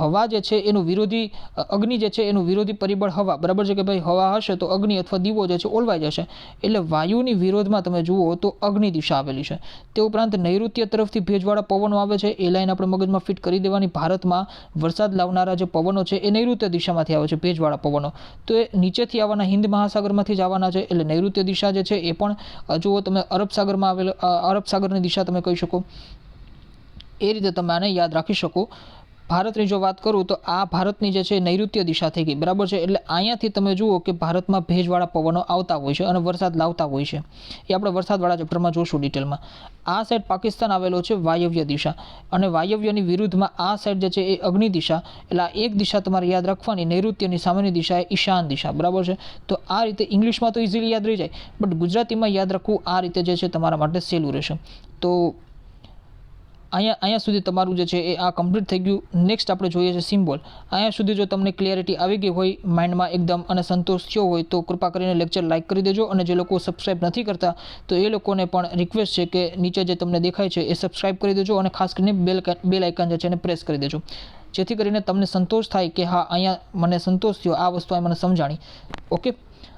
હવા જે છે એનું વિરોધી અગ્નિ જે છે એનું વિરોધી પરિબળ હવા, બરાબર છે, કે ભાઈ હવા હશે તો અગ્નિ અથવા દીવો જે છે ઓલવાઈ જશે. એટલે વાયુની વિરોધમાં તમે જુઓ તો અગ્નિ દિશા આવેલી છે. તે ઉપરાંત નૈઋત્ય તરફથી ભેજવાળા પવનો આવે છે. એ લાઈન આપણે મગજમાં ફિટ કરી દેવાની. ભારતમાં વરસાદ લાવનારા જે પવનો છે એ નૈઋત્ય દિશામાંથી આવે છે, ભેજવાળા પવનો. તો એ નીચેથી આવવાના હિન્દ મહાસાગરમાંથી જ આવવાના છે. એટલે નૈઋત્ય દિશા જે છે એ પણ જુઓ તમે અરબ સાગરમાં આવેલ, અરબ સાગરની દિશા તમે કહી શકો. એ રીતે તમે આને યાદ રાખી શકો. ભારતની જો વાત કરું તો આ ભારતની જે છે નૈઋત્ય દિશા થઈ ગઈ, બરાબર છે. એટલે અહીંયાથી તમે જુઓ કે ભારતમાં ભેજવાળા પવનો આવતા હોય છે અને વરસાદ લાવતા હોય છે. એ આપણે વરસાદવાળા ચેપ્ટરમાં જોશું ડિટેલમાં. આ સાઈડ પાકિસ્તાન આવેલો છે, વાયવ્ય દિશા, અને વાયવ્યની વિરુદ્ધમાં આ સાઈડ જે છે એ અગ્નિ દિશા. એટલે આ એક દિશા તમારે યાદ રાખવાની. નૈઋત્યની સામેની દિશા એ ઈશાન દિશા, બરાબર છે. તો આ રીતે ઇંગ્લિશમાં તો ઇઝીલી યાદ રહી જાય, બટ ગુજરાતીમાં યાદ રાખવું આ રીતે જે છે તમારા માટે સહેલું રહેશે. તો અહીંયા સુધી તમારું જે છે એ આ કમ્પ્લીટ થઈ ગયું. નેક્સ્ટ આપણે જોઈએ છે સિમ્બોલ. અહીંયા સુધી જો તમને ક્લિયરિટી આવી ગઈ હોય માઇન્ડમાં એકદમ અને સંતોષ થયો હોય તો કૃપા કરીને લેક્ચર લાઇક કરી દેજો. અને જે લોકો સબસ્ક્રાઇબ નથી કરતા તો એ લોકોને પણ રિક્વેસ્ટ છે કે નીચે જે તમને દેખાય છે એ સબસ્ક્રાઇબ કરી દેજો અને ખાસ કરીને બેલ આઇકન જે છે એને પ્રેસ કરી દેજો, જેથી કરીને તમને સંતોષ થાય કે હા અહીંયા મને સંતોષ થયો, આ વસ્તુ મને સમજાણી. ઓકે,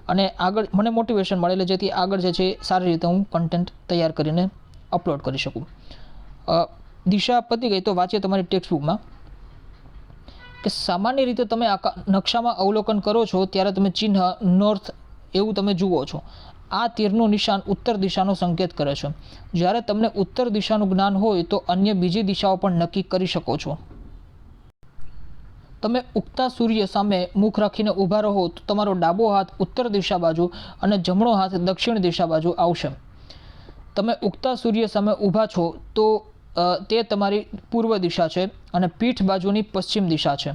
અને આગળ મને મોટિવેશન મળે એટલે જેથી આગળ જે છે સારી રીતે હું કન્ટેન્ટ તૈયાર કરીને અપલોડ કરી શકું. દિશા પતી ગઈ તો વાંચીએ તમારી ટેક્સ્ટ બુકમાં કે સામાન્ય રીતે તમે નકશામાં અવલોકન કરો છો ત્યારે તમે ચિહ્ન નોર્થ એવું તમે જુઓ છો. આ તીરનું નિશાન ઉત્તર દિશાનો સંકેત કરે છે. જ્યારે તમને ઉત્તર દિશાનું જ્ઞાન હોય તો અન્ય બીજી દિશાઓ પણ નક્કી કરી શકો છો. તમે ઉગતા સૂર્ય સામે મુખ રાખીને ઊભા રહો તો તમારો ડાબો હાથ ઉત્તર દિશા બાજુ અને જમણો હાથ દક્ષિણ દિશા બાજુ આવશે. તમે ઉગતા સૂર્ય સામે ઊભા છો તો તે તમારી પૂર્વ દિશા છે અને પીઠ બાજુની પશ્ચિમ દિશા છે.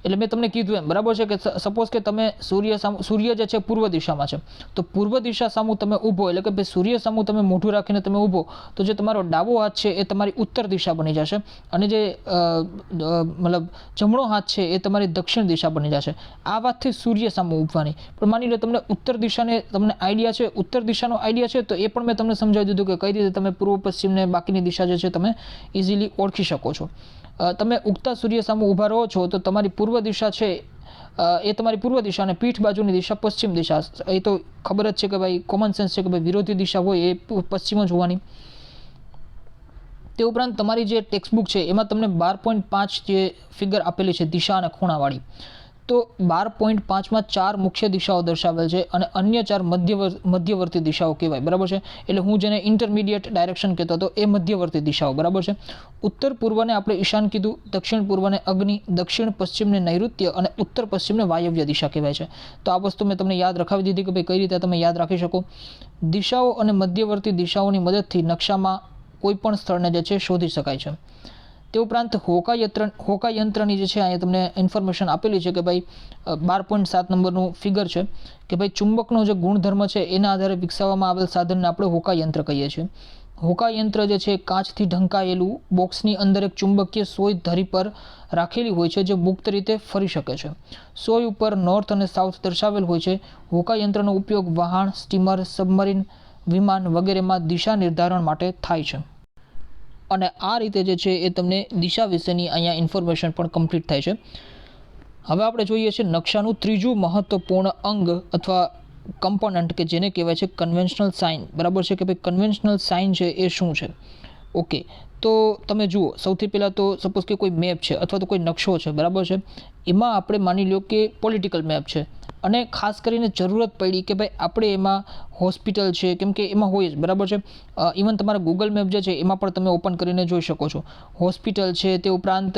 એટલે મેં તમને કીધું એમ, બરાબર છે, કે સપોઝ કે તમે સૂર્ય જે છે પૂર્વ દિશામાં છે તો પૂર્વ દિશા સામું તમે ઊભો, એટલે કે ભાઈ સૂર્ય સામું તમે મોઢું રાખીને તમે ઊભો તો જે તમારો ડાબો હાથ છે એ તમારી ઉત્તર દિશા બની જશે અને જે મતલબ જમણો હાથ છે એ તમારી દક્ષિણ દિશા બની જશે. આ વાતથી સૂર્ય સામું ઊભવાની. પણ માની લો તમને ઉત્તર દિશાને તમને આઈડિયા છે, ઉત્તર દિશાનો આઈડિયા છે તો એ પણ મેં તમને સમજાવી દીધું કે કઈ રીતે તમે પૂર્વ પશ્ચિમને બાકીની દિશા જે છે તમે ઇઝીલી ઓળખી શકો છો. તમે ઉગતા સૂર્ય સામે ઊભા રહો છો તો તમારી પૂર્વ દિશા છે એ તમારી પૂર્વ દિશા અને પીઠ બાજુની દિશા પશ્ચિમ દિશા. એ તો ખબર જ છે કે ભાઈ કોમન સેન્સ છે કે ભાઈ વિરોધી દિશા હોય એ પશ્ચિમ જ હોવાની. તે ઉપરાંત તમારી જે ટેક્સ્ટ બુક છે એમાં તમને 12.5 જે ફિગર આપેલી છે દિશા અને ખૂણાવાળી, તો 12.5માં 4 મુખ્ય દિશાઓ દર્શાવેલ છે અને અન્ય 4 મધ્યવર્તી દિશાઓ કહેવાય, બરાબર છે. એટલે હું જેને ઇન્ટરમીડિયેટ ડાયરેક્શન કહેતો હતો એ મધ્યવર્તી દિશાઓ, બરાબર છે. ઉત્તર પૂર્વને આપણે ઈશાન કીધું, દક્ષિણ પૂર્વને અગ્નિ, દક્ષિણ પશ્ચિમને નૈઋત્ય અને ઉત્તર પશ્ચિમને વાયવ્ય દિશા કહેવાય છે. તો આ વસ્તુ મેં તમને યાદ રખાવી દીધી કે ભાઈ કઈ રીતે તમે યાદ રાખી શકો. દિશાઓ અને મધ્યવર્તી દિશાઓની મદદથી નકશામાં કોઈ પણ સ્થળને જે છે શોધી શકાય છે. તે ઉપરાંત હોકા યંત્રની જે છે અહીંયા તમને ઇન્ફોર્મેશન આપેલી છે કે ભાઈ 12.7 નંબરનું ફિગર છે કે ભાઈ ચુંબકનો જે ગુણધર્મ છે એના આધારે વિકસાવવામાં આવેલ સાધનને આપણે હોકા યંત્ર કહીએ છીએ. હોકા યંત્ર જે છે કાચથી ઢંકાયેલું બોક્સની અંદર એક ચુંબકીય સોય ધરી પર રાખેલી હોય છે જે મુક્ત રીતે ફરી શકે છે. સોય ઉપર નોર્થ અને સાઉથ દર્શાવેલ હોય છે. હોકા યંત્રનો ઉપયોગ વહાણ, સ્ટીમર, સબમરીન, વિમાન વગેરેમાં દિશા નિર્ધારણ માટે થાય છે. અને આ રીતે જે છે એ તમને દિશા વિશેની અહીંયા ઇન્ફોર્મેશન પણ કમ્પ્લીટ થાય છે. હવે આપણે જોઈએ છીએ નકશાનું ત્રીજું મહત્વપૂર્ણ અંગ અથવા કમ્પોનન્ટ કે જેને કહેવાય છે કન્વેન્શનલ સાઇન, બરાબર છે, કે ભાઈ કન્વેન્શનલ સાઇન છે એ શું છે. ઓકે, તો તમે જુઓ સૌથી પહેલાં તો સપોઝ કે કોઈ મેપ છે અથવા તો કોઈ નકશો છે, બરાબર છે, એમાં આપણે માની લો કે પોલિટિકલ મેપ છે અને ખાસ કરીને જરૂરત પડી કે ભાઈ આપણે એમાં હોસ્પિટલ છે, કેમ કે એમાં હોય જ, બરાબર છે. ઇવન તમારા ગૂગલ મેપ જે છે એમાં પણ તમે ઓપન કરીને જોઈ શકો છો. હોસ્પિટલ છે, તે ઉપરાંત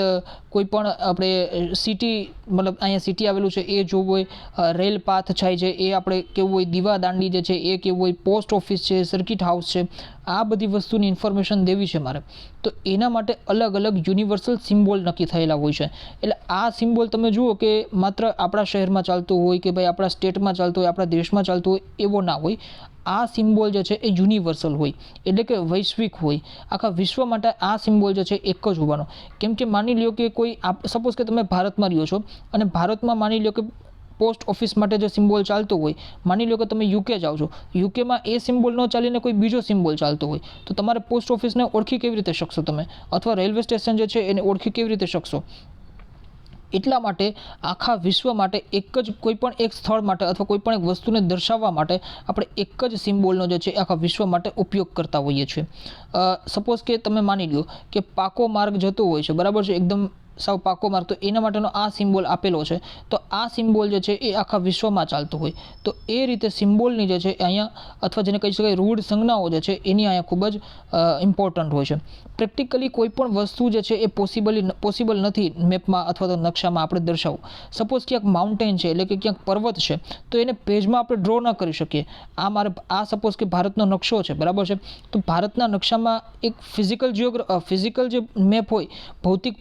કોઈ પણ આપણે સિટી, મતલબ અહીંયા સિટી આવેલું છે એ જોવું હોય, રેલ પાથ થાય છે એ આપણે કેવું હોય, દીવા દાંડી જે છે એ કેવું હોય, પોસ્ટ ઓફિસ છે, સર્કિટ હાઉસ છે, આ બધી વસ્તુની ઇન્ફોર્મેશન દેવી છે મારે, તો એના માટે અલગ અલગ યુનિવર્સલ સિમ્બોલ નક્કી થયેલા હોય છે. એટલે આ સિમ્બોલ તમે જુઓ કે માત્ર આપણા શહેરમાં ચાલતું હોય કે ભાઈ આપણા સ્ટેટમાં ચાલતું હોય, આપણા દેશમાં ચાલતું હોય એવો ના હોય. આ સિમ્બોલ જે છે એ યુનિવર્સલ હોય, એટલે કે વૈશ્વિક હોય. આખા વિશ્વ માટે આ સિમ્બોલ જે છે એક જ હોવાનો. કેમ કે માની લો કે કોઈ સપોઝ કે તમે ભારતમાં રહ્યો છો અને ભારતમાં માની લો કે પોસ્ટ ઓફિસ માટે જે સિમ્બોલ ચાલતો હોય, માની લો કે તમે યુકે જાઓ છો, યુકેમાં એ સિમ્બોલ ન ચાલીને કોઈ બીજો સિમ્બોલ ચાલતો હોય, તો તમારે પોસ્ટ ઓફિસને ઓળખી કેવી રીતે શકશો તમે, અથવા રેલવે સ્ટેશન જે છે એને ઓળખી કેવી રીતે શકશો? એટલા માટે આખા વિશ્વ માટે એક જ કોઈ પણ એક સ્થળ માટે અથવા કોઈ પણ એક વસ્તુને દર્શાવવા માટે આપણે એક જ સિમ્બોલનો જે છે આખા વિશ્વ માટે ઉપયોગ કરતા હોઈએ છીએ. સપોઝ કે તમે માની લો કે પાકો માર્ગ જતો હોય છે, બરાબર છે, એકદમ સાવ પાકો માર્ગ, તો એના માટેનો આ સિમ્બોલ આપેલો છે, તો આ સિમ્બોલ જે છે એ આખા વિશ્વમાં ચાલતો હોય. તો એ રીતે સિમ્બોલની જે છે અહીંયા, અથવા જેને કહી શકાય રૂઢ સંજ્ઞાઓ જે છે એની અહીંયા ખૂબ જ ઇમ્પોર્ટન્ટ હોય છે. પ્રેક્ટિકલી કોઈ પણ વસ્તુ જે છે એ પોસિબલ નથી મેપમાં અથવા તો નકશામાં આપણે દર્શાવવું. સપોઝ ક્યાંક માઉન્ટેન છે, એટલે કે ક્યાંક પર્વત છે, તો એને પેજમાં આપણે ડ્રો ન કરી શકીએ. આ સપોઝ કે ભારતનો નકશો છે, બરાબર છે, તો ભારતના નકશામાં એક ફિઝિકલ જે મેપ હોય, ભૌતિક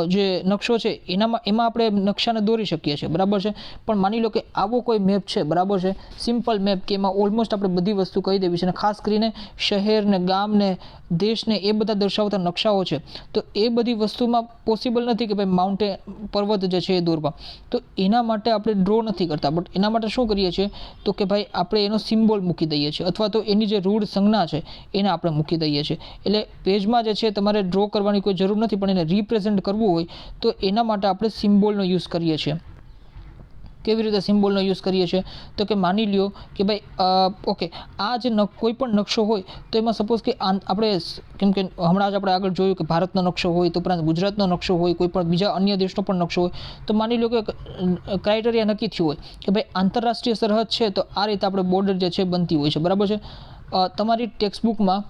જે નકશો છે એમાં આપણે નકશાને દોરી શકીએ છીએ, બરાબર છે. પણ માની લો કે આવો કોઈ મેપ છે, બરાબર છે, સિમ્પલ મેપ, કે એમાં ઓલમોસ્ટ આપણે બધી વસ્તુ કહી દેવી છે, અને ખાસ કરીને શહેર ને ગામ ને દેશને એ બધા દર્શાવતા નકશાઓ છે, તો એ બધી વસ્તુમાં પોસિબલ નથી કે ભાઈ માઉન્ટેન પર્વત જે છે એ દોરવા. તો એના માટે આપણે ડ્રો નથી કરતા, બટ એના માટે શું કરીએ છીએ તો કે ભાઈ આપણે એનો સિમ્બોલ મૂકી દઈએ છીએ, અથવા તો એની જે રૂઢ સંજ્ઞા છે એને આપણે મૂકી દઈએ છીએ. એટલે પેજમાં જે છે તમારે ડ્રો કરવાની કોઈ જરૂર નથી, પણ એને રિપ્રેઝેન્ટ કરવું હોય તો એના માટે આપણે સિમ્બોલનો યુઝ કરીએ છીએ. કેવી રીતે સિમ્બોલનો યુઝ કરીએ છીએ તો કે માની લ્યો કે ભાઈ ઓકે, આ જે કોઈ પણ નકશો હોય તો એમાં સપોઝ કે આપણે કેમ કે હમણાં જ આપણે આગળ જોયું કે ભારતનો નકશો હોય, તો ઉપરાંત ગુજરાતનો નકશો હોય, કોઈ પણ બીજા અન્ય દેશનો પણ નકશો હોય, તો માની લો કે ક્રાઇટેરિયા નક્કી થયું હોય કે ભાઈ આંતરરાષ્ટ્રીય સરહદ છે, તો આ રીતે આપણે બોર્ડર જે છે બનતી હોય છે, બરાબર છે. તમારી ટેક્સ્ટ બુકમાં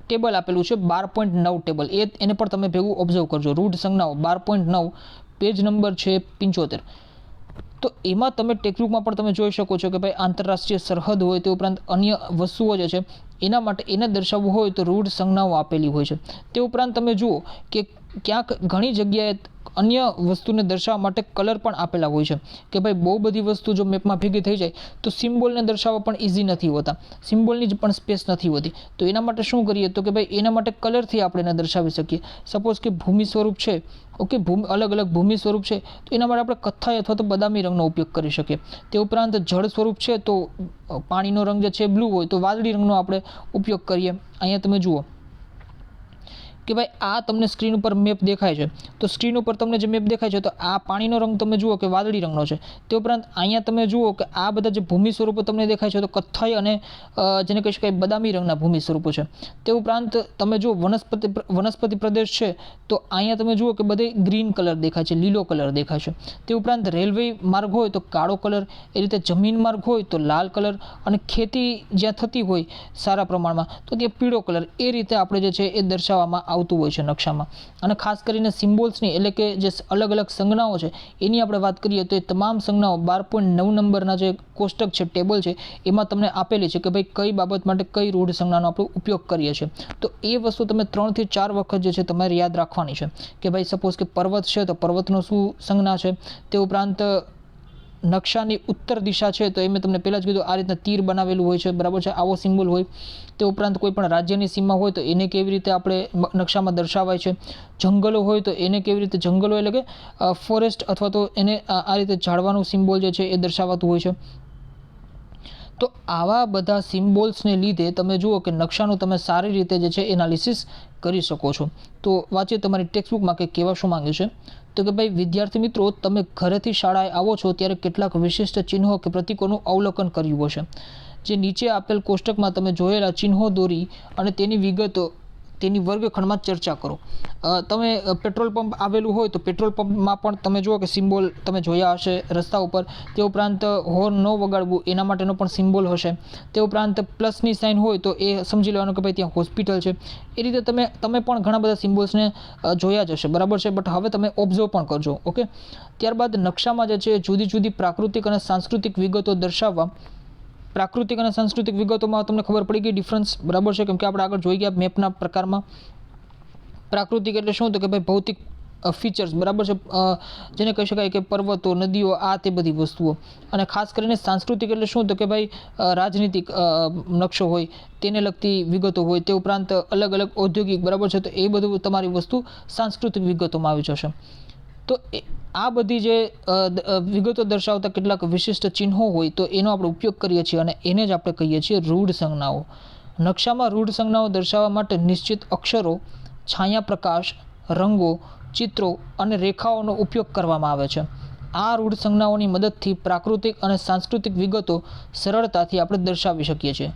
ટેબલ આપેલું છે 12.9 ટેબલ, એને પણ તમે ભેગું ઓબ્ઝર્વ કરજો. રૂઢ સંજ્ઞાઓ 12.9, પેજ નંબર છે 75. તો એમાં તમે ટેક્સ્ટબુકમાં પણ તમે જોઈ શકો છો કે ભાઈ આંતરરાષ્ટ્રીય સરહદ હોય, તે ઉપરાંત અન્ય વસ્તુઓ જે છે એના માટે એને દર્શાવવું હોય તો રૂઢ સંજ્ઞાઓ આપેલી હોય છે. તે ઉપરાંત તમે જુઓ કે ક્યાંક ઘણી જગ્યાએ અન્ય વસ્તુને દર્શાવવા માટે કલર પણ આપેલા હોય છે, કે ભાઈ બહુ બધી વસ્તુ જો મેપમાં ભેગી થઈ જાય તો સિમ્બોલને દર્શાવવા પણ ઇઝી નથી હોતા, સિમ્બોલની જ પણ સ્પેસ નથી હોતી. તો એના માટે શું કરીએ તો કે ભાઈ એના માટે કલરથી આપણે એને દર્શાવી શકીએ. સપોઝ કે ભૂમિ સ્વરૂપ છે, ઓકે, અલગ અલગ ભૂમિ સ્વરૂપ છે, તો એના માટે આપણે કથ્થાઈ અથવા તો બદામી રંગનો ઉપયોગ કરી શકીએ. તે ઉપરાંત જળ સ્વરૂપ છે, તો પાણીનો રંગ જે છે બ્લુ હોય તો વાદળી રંગનો આપણે ઉપયોગ કરીએ. અહીંયા તમે જુઓ કે ભાઈ આ તમને સ્ક્રીન ઉપર મેપ દેખાય છે, તો સ્ક્રીન ઉપર તમને જે મેપ દેખાય છે તો આ પાણીનો રંગ તમે જુઓ કે વાદળી રંગનો છે. તે ઉપરાંત અહીંયા તમે જુઓ કે આ બધા જે ભૂમિ સ્વરૂપો તમને દેખાય છે તો કથ્થાઈ અને જેને કહી શકાય બદામી રંગના ભૂમિ સ્વરૂપો છે. તે ઉપરાંત તમે જુઓ વનસ્પતિ પ્રદેશ છે, તો અહીંયા તમે જુઓ કે બધે ગ્રીન કલર દેખાય છે, લીલો કલર દેખાય છે. તે ઉપરાંત રેલવે માર્ગ હોય તો કાળો કલર, એ રીતે જમીન માર્ગ હોય તો લાલ કલર, અને ખેતી જ્યાં થતી હોય સારા પ્રમાણમાં તો ત્યાં પીળો કલર. એ રીતે આપણે જે છે એ દર્શાવવામાં આવતું હોય છે નકશામાં. અને ખાસ કરીને સિમ્બોલ્સની, એટલે કે જે અલગ અલગ સંજ્ઞાઓ છે એની આપણે વાત કરીએ તો એ તમામ સંજ્ઞાઓ 12.9 નંબરના જે કોષ્ટક છે, ટેબલ છે, એમાં તમને આપેલી છે કે ભાઈ કઈ બાબત માટે કઈ રૂઢ સંજ્ઞાનો આપણે ઉપયોગ કરીએ છીએ. તો એ વસ્તુ તમે 3 થી 4 વખત જે છે તમારે યાદ રાખવાની છે કે ભાઈ સપોઝ કે પર્વત છે તો પર્વતનો શું સંજ્ઞા છે. તે ઉપરાંત નકશાની ઉત્તર દિશા છે તો એ મેં તમને પહેલાં જ કીધું આ રીતના તીર બનાવેલું હોય છે, બરાબર છે, આવો સિમ્બોલ હોય. તે ઉપરાંત કોઈ પણ રાજ્યની સીમા હોય તો એને કેવી રીતે આપણે નકશામાં દર્શાવાય છે. જંગલો હોય તો એને કેવી રીતે, જંગલો એટલે કે ફોરેસ્ટ અથવા તો એને આ રીતે ઝાડવાનું સિમ્બોલ જે છે એ દર્શાવાતું હોય છે. તો આવા બધા સિમ્બોલ્સને લીધે તમે જુઓ કે નકશાનું તમે સારી રીતે જે છે એનાલિસિસ કરી શકો છો. તો વાંચીએ તમારી ટેક્સ્ટબુકમાં કે કેવા શું માંગ્યું છે. તો કે ભાઈ વિદ્યાર્થી મિત્રો, તમે ઘરેથી શાળાએ આવો છો ત્યારે કેટલાક વિશિષ્ટ ચિહ્નો કે પ્રતીકોનું અવલોકન કર્યું હશે. જે નીચે આપેલ કોષ્ટકમાં તમે જોયેલા ચિહ્નો દોરી અને તેની વિગતો તેની વર્ગખંડમાં ચર્ચા કરો. તમે પેટ્રોલ પંપ આવેલું હોય તો પેટ્રોલ પંપમાં પણ તમે જુઓ કે સિમ્બોલ તમે જોયા હશે રસ્તા ઉપર. તે ઉપરાંત હોર્ન ન વગાડવું એના માટેનો પણ સિમ્બોલ હશે. તે ઉપરાંત પ્લસની સાઇન હોય તો એ સમજી લેવાનું કે ભાઈ ત્યાં હોસ્પિટલ છે. એ રીતે તમે પણ ઘણા બધા સિમ્બોલ્સને જોયા જ હશે, બરાબર છે, બટ હવે તમે ઓબ્ઝર્વ પણ કરજો. ઓકે, ત્યારબાદ નકશામાં જે છે જુદી જુદી પ્રાકૃતિક અને સાંસ્કૃતિક વિગતો દર્શાવવા. પ્રાકૃતિક અને સાંસ્કૃતિક વિગતોમાં તમને ખબર પડી ગઈ ડિફરન્સ, બરાબર છે, કેમ કે આપણે આગળ જોઈ ગયા મેપના પ્રકારમાં. પ્રાકૃતિક એટલે શું તો કે ભાઈ ભૌતિક ફીચર્સ, બરાબર છે, જેને કહી શકાય કે પર્વતો, નદીઓ, આ તે બધી વસ્તુઓ. અને ખાસ કરીને સાંસ્કૃતિક એટલે શું તો કે ભાઈ રાજનીતિક નકશો હોય તેને લગતી વિગતો હોય. તે ઉપરાંત અલગ અલગ ઔદ્યોગિક, બરાબર છે, તો એ બધું તમારી વસ્તુ સાંસ્કૃતિક વિગતોમાં આવી જશે. તો આ બધી જે વિગતો દર્શાવતા કેટલાક વિશિષ્ટ ચિહ્નો હોય તો એનો આપણે ઉપયોગ કરીએ છીએ અને એને જ આપણે કહીએ છીએ રૂઢ સંજ્ઞાઓ. નકશામાં રૂઢ સંજ્ઞાઓ દર્શાવવા માટે નિશ્ચિત અક્ષરો, છાયા પ્રકાશ, રંગો, ચિત્રો અને રેખાઓનો ઉપયોગ કરવામાં આવે છે. આ રૂઢ સંજ્ઞાઓની મદદથી પ્રાકૃતિક અને સાંસ્કૃતિક વિગતો સરળતાથી આપણે દર્શાવી શકીએ છીએ.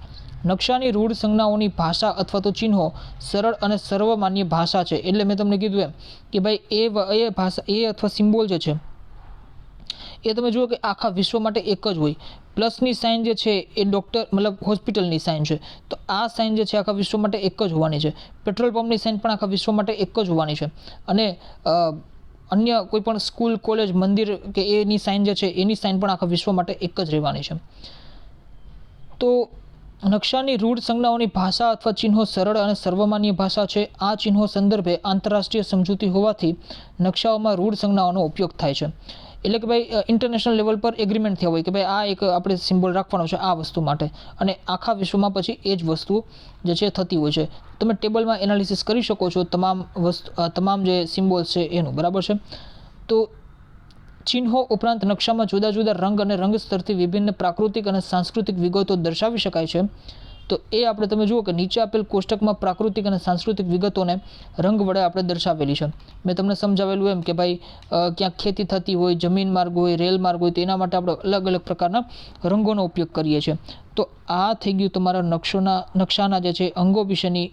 નકશાની રૂઢ સંજ્ઞાઓની ભાષા અથવા તો ચિહ્નો સરળ અને સર્વમાન્ય ભાષા છે. એટલે મેં તમને કીધું એમ કે ભાઈ એ ભાષા અથવા સિમ્બોલ જે છે એ તમે જુઓ કે આખા વિશ્વ માટે એક જ હોય. પ્લસની સાઇન જે છે એ ડૉક્ટર મતલબ હોસ્પિટલની સાઇન છે, તો આ સાઇન જે છે આખા વિશ્વ માટે એક જ હોવાની છે. પેટ્રોલ પંપની સાઇન પણ આખા વિશ્વ માટે એક જ હોવાની છે. અને અન્ય કોઈ પણ સ્કૂલ, કોલેજ, મંદિર કે એની સાઇન જે છે એની સાઇન પણ આખા વિશ્વ માટે એક જ રહેવાની છે. તો નકશાની રૂઢ સંજ્ઞાઓની ભાષા અથવા ચિહ્નો સરળ અને સર્વમાન્ય ભાષા છે. આ ચિહ્નો સંદર્ભે આંતરરાષ્ટ્રીય સમજૂતી હોવાથી નકશાઓમાં રૂઢ સંજ્ઞાઓનો ઉપયોગ થાય છે. એટલે કે ભાઈ ઇન્ટરનેશનલ લેવલ પર એગ્રીમેન્ટ થયા હોય કે ભાઈ આ એક આપણે સિમ્બોલ રાખવાનો છે આ વસ્તુ માટે, અને આખા વિશ્વમાં પછી એ જ વસ્તુ જે છે થતી હોય છે. તમે ટેબલમાં એનાલિસિસ કરી શકો છો તમામ જે સિમ્બોલ્સ છે એનું, બરાબર છે. તો ચિહ્નો ઉપરાંત નકશામાં જુદા જુદા રંગ અને રંગ સ્તરથી વિભિન્ન પ્રાકૃતિક અને સાંસ્કૃતિક વિગતો દર્શાવી શકાય છે. તો એ આપણે તમે જુઓ કે નીચે આપેલ કોષ્ટકમાં પ્રાકૃતિક અને સાંસ્કૃતિક વિગતોને રંગ વડે આપણે દર્શાવેલી છે. મેં તમને સમજાવેલું એમ કે ભાઈ ક્યાંક ખેતી થતી હોય, જમીન માર્ગ હોય, રેલ માર્ગ હોય, તો એના માટે આપણે અલગ અલગ પ્રકારના રંગોનો ઉપયોગ કરીએ છીએ. તો આ થઈ ગયું તમારા નકશાના જે છે અંગો વિશેની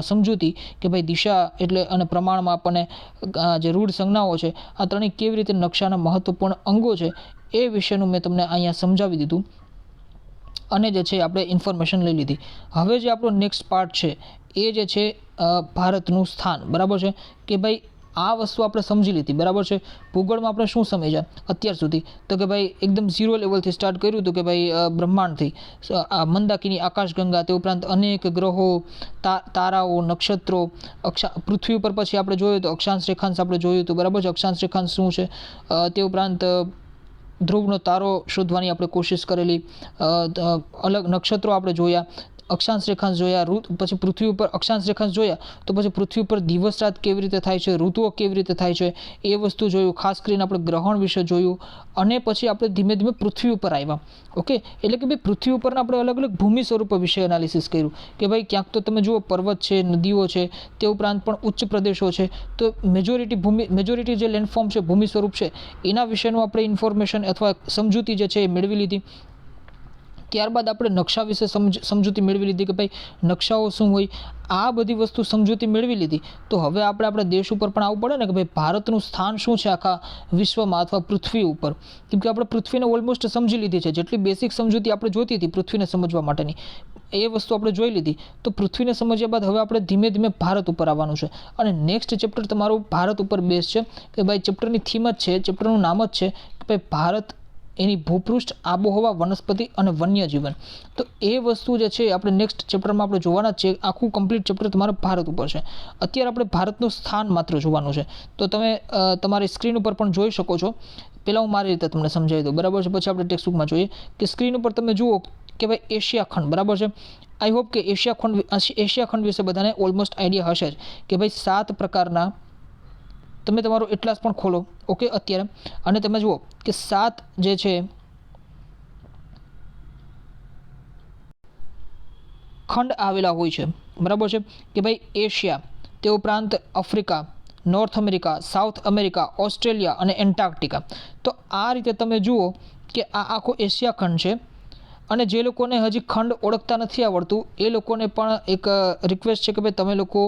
સમજૂતી કે ભાઈ દિશા એટલે અને પ્રમાણમાં આપણને જે રૂઢ સંજ્ઞાઓ છે આ ત્રણેય કેવી રીતે નકશાના મહત્વપૂર્ણ અંગો છે એ વિશેનું મેં તમને અહીંયા સમજાવી દીધું અને જે છે આપણે ઇન્ફોર્મેશન લઈ લીધી. હવે જે આપણો નેક્સ્ટ પાર્ટ છે એ જે છે ભારતનું સ્થાન, બરાબર છે. કે ભાઈ આ વસ્તુ આપણે સમજી લીધી, બરાબર છે. ભૂગોળમાં આપણે શું સમજ્યા અત્યાર સુધી, તો કે ભાઈ એકદમ ઝીરો લેવલથી સ્ટાર્ટ કર્યું હતું કે ભાઈ બ્રહ્માંડથી, મંદાકિની આકાશગંગા, તે ઉપરાંત અનેક ગ્રહો, તારાઓ, નક્ષત્રો, પૃથ્વી ઉપર પછી આપણે જોયું તો અક્ષાંશ રેખાંશ આપણે જોયું હતું, બરાબર છે. અક્ષાંશ રેખાંશ શું છે, તે ઉપરાંત ધ્રુવનો તારો શોધવાની આપણે કોશિશ કરેલી, અલગ નક્ષત્રો આપણે જોયા, અક્ષાંશ રેખાંશ જોયા, પછી પૃથ્વી ઉપર અક્ષાંશ રેખાંશ જોયા તો પછી પૃથ્વી ઉપર દિવસ રાત કેવી રીતે થાય છે, ઋતુઓ કેવી રીતે થાય છે એ વસ્તુ જોયું. ખાસ કરીને આપણે ગ્રહણ વિશે જોયું અને પછી આપણે ધીમે ધીમે પૃથ્વી ઉપર આવ્યા. ઓકે, એટલે કે ભાઈ પૃથ્વી ઉપરના આપણે અલગ અલગ ભૂમિ સ્વરૂપો વિશે એનાલિસિસ કર્યું કે ભાઈ ક્યાંક તો તમે જુઓ પર્વત છે, નદીઓ છે, તે ઉપરાંત પણ ઉચ્ચ પ્રદેશો છે. તો મેજોરિટી જે લેન્ડફોર્મ છે, ભૂમિ સ્વરૂપ છે, એના વિશેનું આપણે ઇન્ફોર્મેશન અથવા સમજૂતી જે છે એ મેળવી લીધી. ત્યારબાદ આપણે નકશા વિશે સમજૂતી મેળવી લીધી કે ભાઈ નકશાઓ શું હોય, આ બધી વસ્તુ સમજૂતી મેળવી લીધી. તો હવે આપણે આપણા દેશ ઉપર પણ આવવું પડે ને કે ભાઈ ભારતનું સ્થાન શું છે આખા વિશ્વમાં અથવા પૃથ્વી ઉપર. કેમ કે આપણે પૃથ્વીને ઓલમોસ્ટ સમજી લીધી છે. જેટલી બેસિક સમજૂતી આપણે જોઈતી હતી પૃથ્વીને સમજવા માટેની એ વસ્તુ આપણે જોઈ લીધી. તો પૃથ્વીને સમજ્યા બાદ હવે આપણે ધીમે ધીમે ભારત ઉપર આવવાનું છે અને નેક્સ્ટ ચેપ્ટર તમારું ભારત ઉપર બેઝ છે કે ભાઈ ચેપ્ટરની થીમ જ છે, ચેપ્ટરનું નામ જ છે કે ભાઈ ભારત, એની ભૂપૃષ્ઠ, આબોહવા, વનસ્પતિ અને વન્યજીવન. તો એ વસ્તુ જે છે આપણે નેક્સ્ટ ચેપ્ટરમાં આપણે જોવાના છે. આખું કમ્પ્લીટ ચેપ્ટર તમારા ભારત ઉપર છે. અત્યારે આપણે ભારતનું સ્થાન માત્ર જોવાનું છે. તો તમે તમારી સ્ક્રીન ઉપર પણ જોઈ શકો છો. પહેલાં હું મારી રીતે તમને સમજાવી દઉં, બરાબર છે. પછી આપણે ટેક્સ્ટબુકમાં જોઈએ કે સ્ક્રીન ઉપર તમે જુઓ કે ભાઈ એશિયા ખંડ, બરાબર છે. આઈ હોપ કે એશિયા ખંડ વિશે બધાને ઓલમોસ્ટ આઈડિયા હશે જ કે ભાઈ 7 પ્રકારના, તમે તમારો એટલાસ પણ ખોલો, ઓકે, અત્યારે, અને તમે જુઓ કે 7 જે છે ખંડ આવેલા હોય છે, બરાબર છે. કે ભાઈ એશિયા, તે ઉપરાંત Africa, north America, South America, Australia અને એન્ટાર્કટિકા. તો આ રીતે તમે જુઓ કે આ આખો એશિયા ખંડ છે. અને જે લોકોને હજી ખંડ ઓળખતા નથી આવડતું એ લોકોને પણ એક રિક્વેસ્ટ છે કે ભાઈ તમે લોકો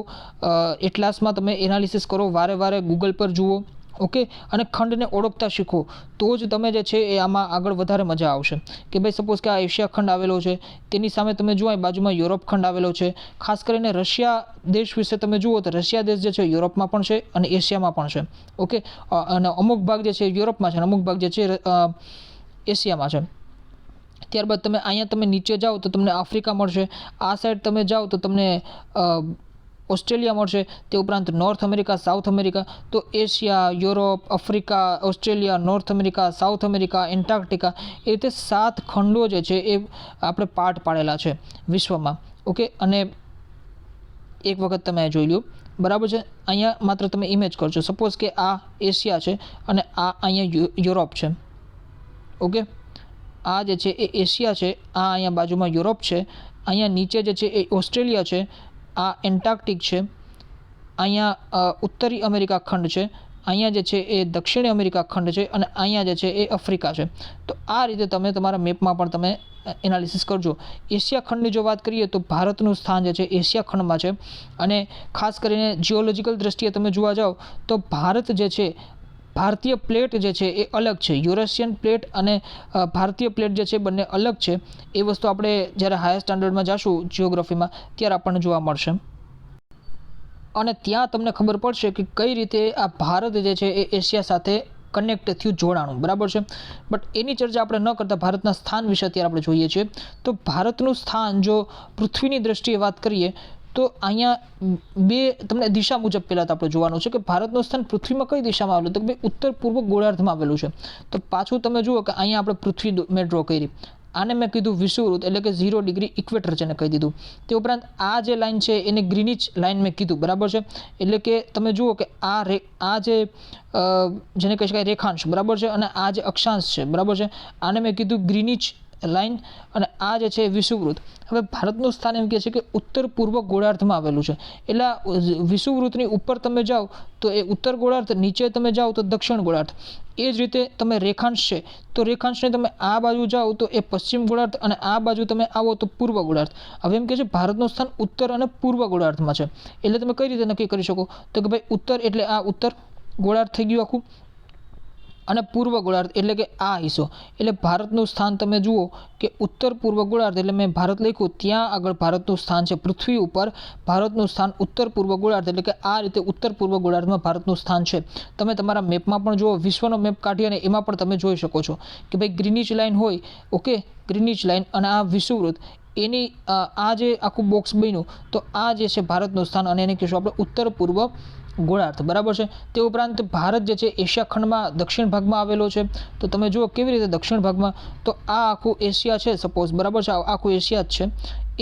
એટલાસમાં તમે એનાલિસિસ કરો, વારે વારે ગૂગલ પર જુઓ, ઓકે, અને ખંડને ઓળખતા શીખો. તો જ તમે જે છે એ આમાં આગળ વધારે મજા આવશે. કે ભાઈ સપોઝ કે આ એશિયા ખંડ આવેલો છે, તેની સામે તમે જુઓ બાજુમાં યુરોપ ખંડ આવેલો છે. ખાસ કરીને રશિયા દેશ વિશે તમે જુઓ તો રશિયા દેશ જે છે યુરોપમાં પણ છે અને એશિયામાં પણ છે, ઓકે. અને અમુક ભાગ જે છે યુરોપમાં છે અને અમુક ભાગ જે છે એશિયામાં છે. ત્યારબાદ તમે અહીંયા તમે નીચે જાઓ તો તમને આફ્રિકા મળશે, આ સાઈડ તમે જાઓ તો તમને ઓસ્ટ્રેલિયા મળશે, તે ઉપરાંત નોર્થ અમેરિકા, સાઉથ અમેરિકા. તો Asia, Europe, Africa, Australia, North America, South America, Antarctica, એ રીતે 7 ખંડો જે છે એ આપણે પાર્ટ પાડેલા છે વિશ્વમાં, ઓકે. અને એક વખત તમે જોઈ લો, બરાબર છે. અહીંયા માત્ર તમે ઇમેજ કરજો. સપોઝ કે આ એશિયા છે અને આ અહીંયા યુરોપ છે. ઓકે, આ જે છે એ એશિયા છે, આ અહીંયા બાજુમાં યુરોપ છે, અહીંયા નીચે જે છે એ ઓસ્ટ્રેલિયા છે, આ એન્ટાર્કટિક છે, અહીંયા ઉત્તરી અમેરિકા ખંડ છે, અહીંયા જે છે એ દક્ષિણી અમેરિકા ખંડ છે અને અહીંયા જે છે એ આફ્રિકા છે. તો આ રીતે તમે તમારા મેપમાં પણ તમે એનાલિસિસ કરજો. એશિયા ખંડની જો વાત કરીએ તો ભારતનું સ્થાન જે છે એશિયા ખંડમાં છે અને ખાસ કરીને જીઓલોજીકલ દ્રષ્ટિએ તમે જોવા જાઓ તો ભારત જે છે, ભારતીય પ્લેટ જે છે એ અલગ છે. યુરેશિયન પ્લેટ અને ભારતીય પ્લેટ જે છે બંને અલગ છે. એ વસ્તુ આપણે જ્યારે હાયર સ્ટાન્ડર્ડમાં જઈશું જિયોગ્રાફીમાં ત્યારે આપણને જોવા મળશે અને ત્યાં તમને ખબર પડશે કે કઈ રીતે આ ભારત જે છે એ એશિયા સાથે કનેક્ટ થયું, જોડાણું. બરાબર છે. બટ એની ચર્ચા આપણે ન કરતાં ભારતના સ્થાન વિશે અત્યારે આપણે જોઈએ છીએ. તો ભારતનું સ્થાન જો પૃથ્વીની દ્રષ્ટિએ વાત કરીએ તો અહીંયા બે તમને દિશા મુજબ પહેલાં તો આપણે જોવાનું છે કે ભારતનું સ્થાન પૃથ્વીમાં કઈ દિશામાં આવેલું, તો કે ભાઈ ઉત્તર પૂર્વ ગોળાર્ધમાં આવેલું છે. તો પાછું તમે જુઓ કે અહીંયા આપણે પૃથ્વી મેં ડ્રો કરી, આને મેં કીધું વિષુવવૃત્ત એટલે કે 0 ડિગ્રી ઇક્વેટર છે એને કહી દીધું. તે ઉપરાંત આ જે લાઇન છે એને ગ્રીનિચ લાઇન મેં કીધું. બરાબર છે. એટલે કે તમે જુઓ કે આ જે જેને કહી શકાય રેખાંશ, બરાબર છે, અને આ જે અક્ષાંશ છે, બરાબર છે, આને મેં કીધું ગ્રીનિચ લાઇન અને આ જે છે વિષુવવૃત્ત. હવે ભારતનું સ્થાન એમ કહે છે કે ઉત્તર પૂર્વ ગોળાર્ધમાં આવેલું છે. એટલે વિષુવવૃત્તની ઉપર તમે જાઓ તો એ ઉત્તર ગોળાર્ધ, નીચે તમે જાઓ તો દક્ષિણ ગોળાર્ધ. એ જ રીતે તમે રેખાંશ છે તો રેખાંશને તમે આ બાજુ જાઓ તો એ પશ્ચિમ ગોળાર્ધ અને આ બાજુ તમે આવો તો પૂર્વ ગોળાર્ધ. હવે એમ કહે છે ભારતનું સ્થાન ઉત્તર અને પૂર્વ ગોળાર્ધમાં છે. એટલે તમે કઈ રીતે નક્કી કરી શકો, તો કે ભાઈ ઉત્તર એટલે આ ઉત્તર ગોળાર્ધ થઈ ગયું આખું અને પૂર્વ ગોળાર્ધ એટલે કે આ હિસ્સો. એટલે ભારતનું સ્થાન તમે જુઓ કે ઉત્તર પૂર્વ ગોળાર્ધ એટલે મેં ભારત લખ્યું ત્યાં આગળ ભારતનું સ્થાન છે. પૃથ્વી ઉપર ભારતનું સ્થાન ઉત્તર પૂર્વ ગોળાર્ધ એટલે કે આ રીતે ઉત્તર પૂર્વ ગોળાર્ધમાં ભારતનું સ્થાન છે. તમે તમારા મેપમાં પણ જુઓ, વિશ્વનો મેપ કાઢી અને એમાં પણ તમે જોઈ શકો છો કે ભાઈ ગ્રીનિચ લાઇન હોય, ઓકે, ગ્રીનિચ લાઇન અને આ વિષુવવૃત્ત, એની આ જે આખું બોક્સ બન્યું તો આ જે છે ભારતનું સ્થાન અને એને કહીશું આપણે ઉત્તર પૂર્વ ગોળાર્ધ. બરાબર છે. તે ઉપરાંત ભારત જે છે એશિયા ખંડમાં દક્ષિણ ભાગમાં આવેલો છે. તો તમે જુઓ કેવી રીતે દક્ષિણ ભાગમાં, તો આ આખું એશિયા છે સપોઝ, બરાબર છે, આખું એશિયા જ છે.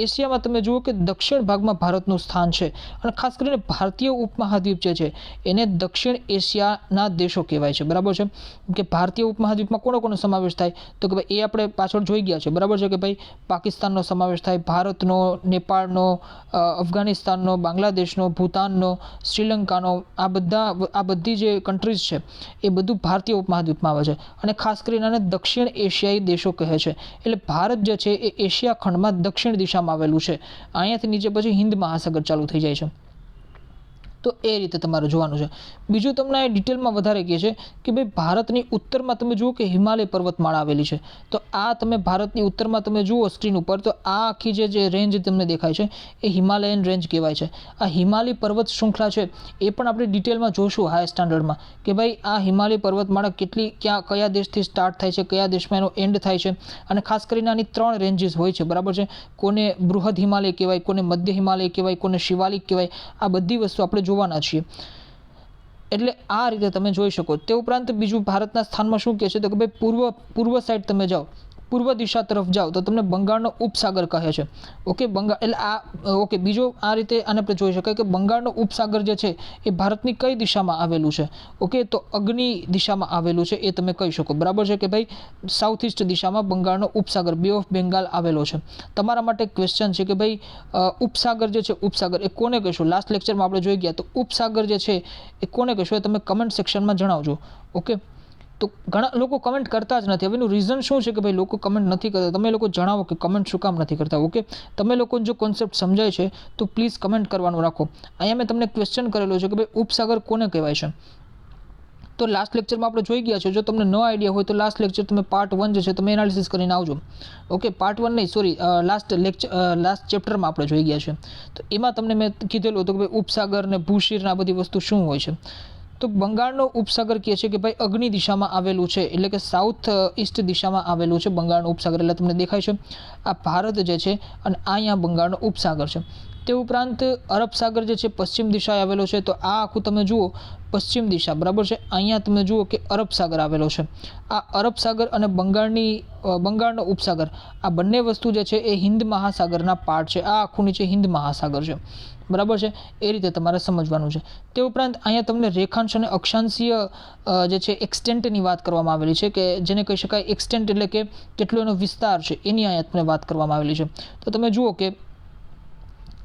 એશિયામાં તમે જુઓ કે દક્ષિણ ભાગમાં ભારતનું સ્થાન છે અને ખાસ કરીને ભારતીય ઉપમહાદ્વીપ જે છે એને દક્ષિણ એશિયાના દેશો કહેવાય છે. બરાબર છે. કે ભારતીય ઉપમહાદ્વીપમાં કોનો સમાવેશ થાય, તો કે ભાઈ એ આપણે પાછળ જોઈ ગયા છે. બરાબર છે કે ભાઈ પાકિસ્તાનનો સમાવેશ થાય, ભારતનો, નેપાળનો, અફઘાનિસ્તાનનો, બાંગ્લાદેશનો, ભૂતાનનો, શ્રીલંકાનો, આ બધી જે કન્ટ્રીઝ છે એ બધું ભારતીય ઉપમહાદ્વીપમાં આવે છે અને ખાસ કરીને આને દક્ષિણ એશિયાઈ દેશો કહે છે. એટલે ભારત જે છે એ એશિયા ખંડમાં દક્ષિણ દિશામાં આવેલું છે. અહીંયાથી નીચે પછી હિન્દ મહાસાગર ચાલુ થઈ જાય છે. તો એ રીતે તમારે જોવાનું છે. બીજું તમને ડિટેલમાં વધારે કહે છે કે ભાઈ ભારતની ઉત્તરમાં તમે જુઓ કે હિમાલય પર્વતમાળા આવેલી છે. તો આ તમે ભારતની ઉત્તરમાં તમે જુઓ સ્ક્રીન ઉપર તો આ આખી જે રેન્જ તમને દેખાય છે એ હિમાલયન રેન્જ કહેવાય છે. આ હિમાલય પર્વત શૃંખલા છે એ પણ આપણે ડિટેલમાં જોશું હાયર સ્ટાન્ડર્ડમાં કે ભાઈ આ હિમાલય પર્વતમાળા કયા દેશથી સ્ટાર્ટ થાય છે, કયા દેશમાં એનો એન્ડ થાય છે. અને ખાસ કરીને આની 3 રેન્જીસ હોય છે. બરાબર છે. કોને બૃહદ હિમાલય કહેવાય, કોને મધ્ય હિમાલય કહેવાય, કોને શિવાલિક કહેવાય. આ બધી વસ્તુ આપણે જોવાના છીએ. એટલે આ રીતે તમે જોઈ શકો. તે ઉપરાંત બીજું ભારતના સ્થાનમાં શું કહે છે તો કે ભાઈ પૂર્વ સાઈડ તમે જાઓ, પૂર્વ દિશા તરફ જાઓ તો તમને બંગાળનો ઉપસાગર કહે છે. ઓકે, બંગાળ એટલે આ ઓકે. બીજો આ રીતે આને આપણે જોઈ શકાય કે બંગાળનો ઉપસાગર જે છે એ ભારતની કઈ દિશામાં આવેલું છે, ઓકે, તો અગ્નિ દિશામાં આવેલું છે એ તમે કહી શકો. બરાબર છે કે ભાઈ સાઉથ ઈસ્ટ દિશામાં બંગાળનો ઉપસાગર, બે ઓફ બેંગાલ આવેલો છે. તમારા માટે ક્વેશ્ચન છે કે ભાઈ ઉપસાગર જે છે, ઉપસાગર એ કોને કહેશું? લાસ્ટ લેક્ચરમાં આપણે જોઈ ગયા. તો ઉપસાગર જે છે એ કોને કહેશું એ તમે કમેન્ટ સેક્શનમાં જણાવજો. ઓકે, તો ઘણા લોકો કમેન્ટ કરતા જ નથી. હવે એનું રીઝન શું છે કે ભાઈ લોકો કમેન્ટ નથી કરતા? તમે લોકો જણાવો કે કમેન્ટ શું કામ નથી કરતા. ઓકે, તમે લોકોને જો કોન્સેપ્ટ સમજાય છે તો પ્લીઝ કમેન્ટ કરવાનું રાખો. અહીંયા મેં તમને ક્વેશ્ચન કરેલો છે કે ભાઈ ઉપસાગર કોને કહેવાય છે. તો લાસ્ટ લેક્ચરમાં આપણે જોઈ ગયા છે. જો તમને ન આઈડિયા હોય તો લાસ્ટ લેક્ચર તમે પાર્ટ 1 જે છે તમે એનાલિસિસ કરીને આવજો. ઓકે, પાર્ટ 1 નહીં, સોરી, લાસ્ટ ચેપ્ટરમાં આપણે જોઈ ગયા છે. તો એમાં તમને મેં કીધેલું હતું કે ભાઈ ઉપસાગર ને ભૂશીર આ બધી વસ્તુ શું હોય છે. તો બંગાળનો ઉપસાગર કહે છે કે ભાઈ અગ્નિ દિશામાં આવેલું છે, એટલે કે સાઉથ ઈસ્ટ દિશામાં આવેલું છે બંગાળનો ઉપસાગર. એટલે તમને દેખાય છે આ ભારત જે છે અને અહીંયા બંગાળનો ઉપસાગર છે. તે ઉપરાંત અરબ સાગર જે છે પશ્ચિમ દિશાએ આવેલો છે, તો આ આખું તમે જુઓ પશ્ચિમ દિશા, બરાબર છે. અહીંયા તમે જુઓ કે અરબ સાગર આવેલો છે. આ અરબ સાગર અને બંગાળનો ઉપસાગર, આ બંને વસ્તુ જે છે એ હિન્દ મહાસાગરના પાર્ટ છે. આ આખું નીચે હિન્દ મહાસાગર છે, બરાબર છે. એ રીતે તમારે સમજવાનું છે. તે ઉપરાંત અહીંયા તમને રેખાંશ અને અક્ષાંશીય જે છે એક્સટેન્ટની વાત કરવામાં આવેલી છે, કે જેને કહી શકાય એક્સટેન્ટ એટલે કે કેટલો એનો વિસ્તાર છે, એની અહીંયા તમને વાત કરવામાં આવેલી છે. તો તમે જુઓ કે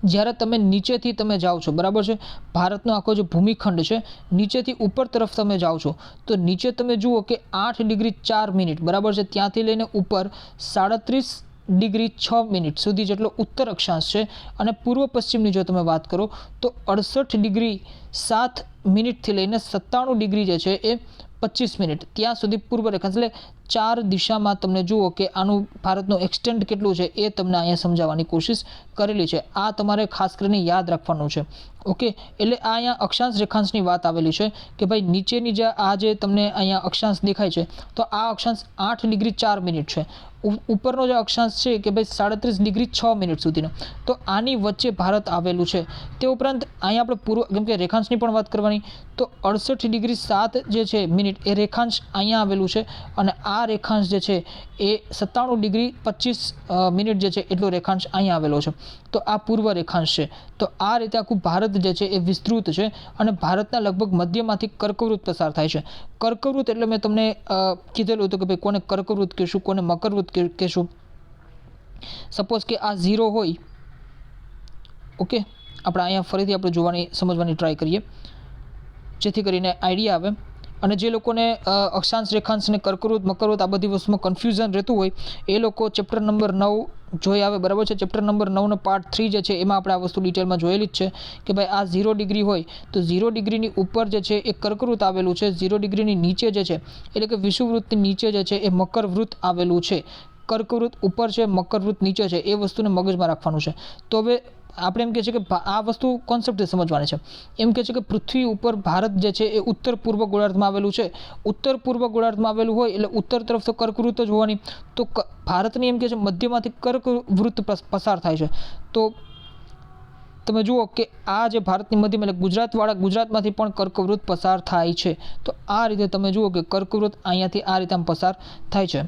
જ્યારે તમે નીચેથી તમે જાઓ છો, બરાબર છે, ભારતનો આખો જે ભૂમિખંડ છે નીચેથી ઉપર તરફ તમે જાઓ છો, તો નીચે તમે જુઓ કે 8 ડિગ્રી 4 મિનિટ, બરાબર છે, ત્યાંથી લઈને ઉપર 37 ડિગ્રી 6 મિનિટ સુધી જેટલો ઉત્તર અક્ષાંશ છે. અને પૂર્વ પશ્ચિમની જો તમે વાત કરો તો 68 ડિગ્રી 7 મિનિટથી લઈને 97 ડિગ્રી જે છે એ 25 મિનિટ ત્યાં સુધી પૂર્વ રેખાંશ, એટલે 4 દિશામાં તમને જુઓ કે આનું ભારતનું એક્સટેન્ટ કેટલું છે એ તમને અહીંયા સમજાવવાની કોશિશ કરેલી છે. આ તમારે ખાસ કરીને યાદ રાખવાનું છે. ઓકે, એટલે આ અહીંયા અક્ષાંશ રેખાંશની વાત આવેલી છે કે ભાઈ નીચેની જે આ જે તમને અહીંયા અક્ષાંશ દેખાય છે, તો આ અક્ષાંશ 8 ડિગ્રી 4 મિનિટ છે. ઉપરનો જે અક્ષાંશ છે કે ભાઈ 37 ડિગ્રી 6 મિનિટ સુધીનો, તો આની વચ્ચે ભારત આવેલું છે. તે ઉપરાંત અહીંયા આપણે પૂર્વ, કેમ કે રેખાંશની પણ વાત કરવાની, તો 68 ડિગ્રી 7 જે છે મિનિટ એ રેખાંશ અહીંયા આવેલું છે. અને આ રેખાંશ જે છે એ 97 ડિગ્રી 25 મિનિટ જે છે એટલો રેખાંશ અહીંયા આવેલો છે. તો આ પૂર્વ રેખાંશ છે. તો આ રીતે આખું ભારત જે છે એ વિસ્તૃત છે. અને ભારતના લગભગ મધ્યમાંથી કર્કવૃત્ત પસાર થાય છે. કર્કવૃત્ત એટલે મેં તમને કીધેલું હતું કે ભાઈ કોને કર્કવૃત્ત કહેશું, કોને મકરવૃત્ત કહેશું. સપોઝ કે આ 0 હોય, ઓકે, આપણે અહીંયા ફરીથી આપણે સમજવાની ટ્રાય કરીએ જેથી કરીને આઈડિયા આવે. અને જે લોકોને અક્ષાંશ રેખાંશ અને કર્કવૃત્ત મકરવૃત્ત આ બધી વસ્તુમાં કન્ફ્યુઝન રહેતું હોય એ લોકો ચેપ્ટર નંબર 9 જોઈ આવે, બરાબર છે. ચેપ્ટર નંબર 9નો પાર્ટ 3 જે છે એમાં આપણે આ વસ્તુ ડિટેલમાં જોયેલી જ છે કે ભાઈ આ 0 ડિગ્રી હોય તો 0 ડિગ્રીની ઉપર જે છે એ કર્કવૃત્ત આવેલું છે, 0 ડિગ્રીની નીચે જે છે એટલે કે વિષુવવૃત્તની નીચે જે છે એ મકરવૃત્ત આવેલું છે. કર્કવૃત્ત ઉપર છે, મકરવૃત્ત નીચે છે, એ વસ્તુને મગજમાં રાખવાનું છે. તો હવે આપણે એમ કહે છે કે આ વસ્તુ કોન્સેપ્ટ સમજવાની છે. એમ કહે છે કે પૃથ્વી ઉપર ભારત જે છે એ ઉત્તર પૂર્વ ગોળાર્ધમાં આવેલું છે. ઉત્તર પૂર્વ ગોળાર્ધમાં આવેલું હોય એટલે ઉત્તર તરફ તો કર્કવૃત્ત જ હોવાની. તો ભારતની એમ કહે છે મધ્યમાંથી કર્કવૃત્ત પસાર થાય છે. તો તમે જુઓ કે આ જે ભારતની મધ્યમાં એટલે ગુજરાતમાંથી પણ કર્કવૃત્ત પસાર થાય છે. તો આ રીતે તમે જુઓ કે કર્કવૃત્ત અહીંયાથી આ રીતે પસાર થાય છે.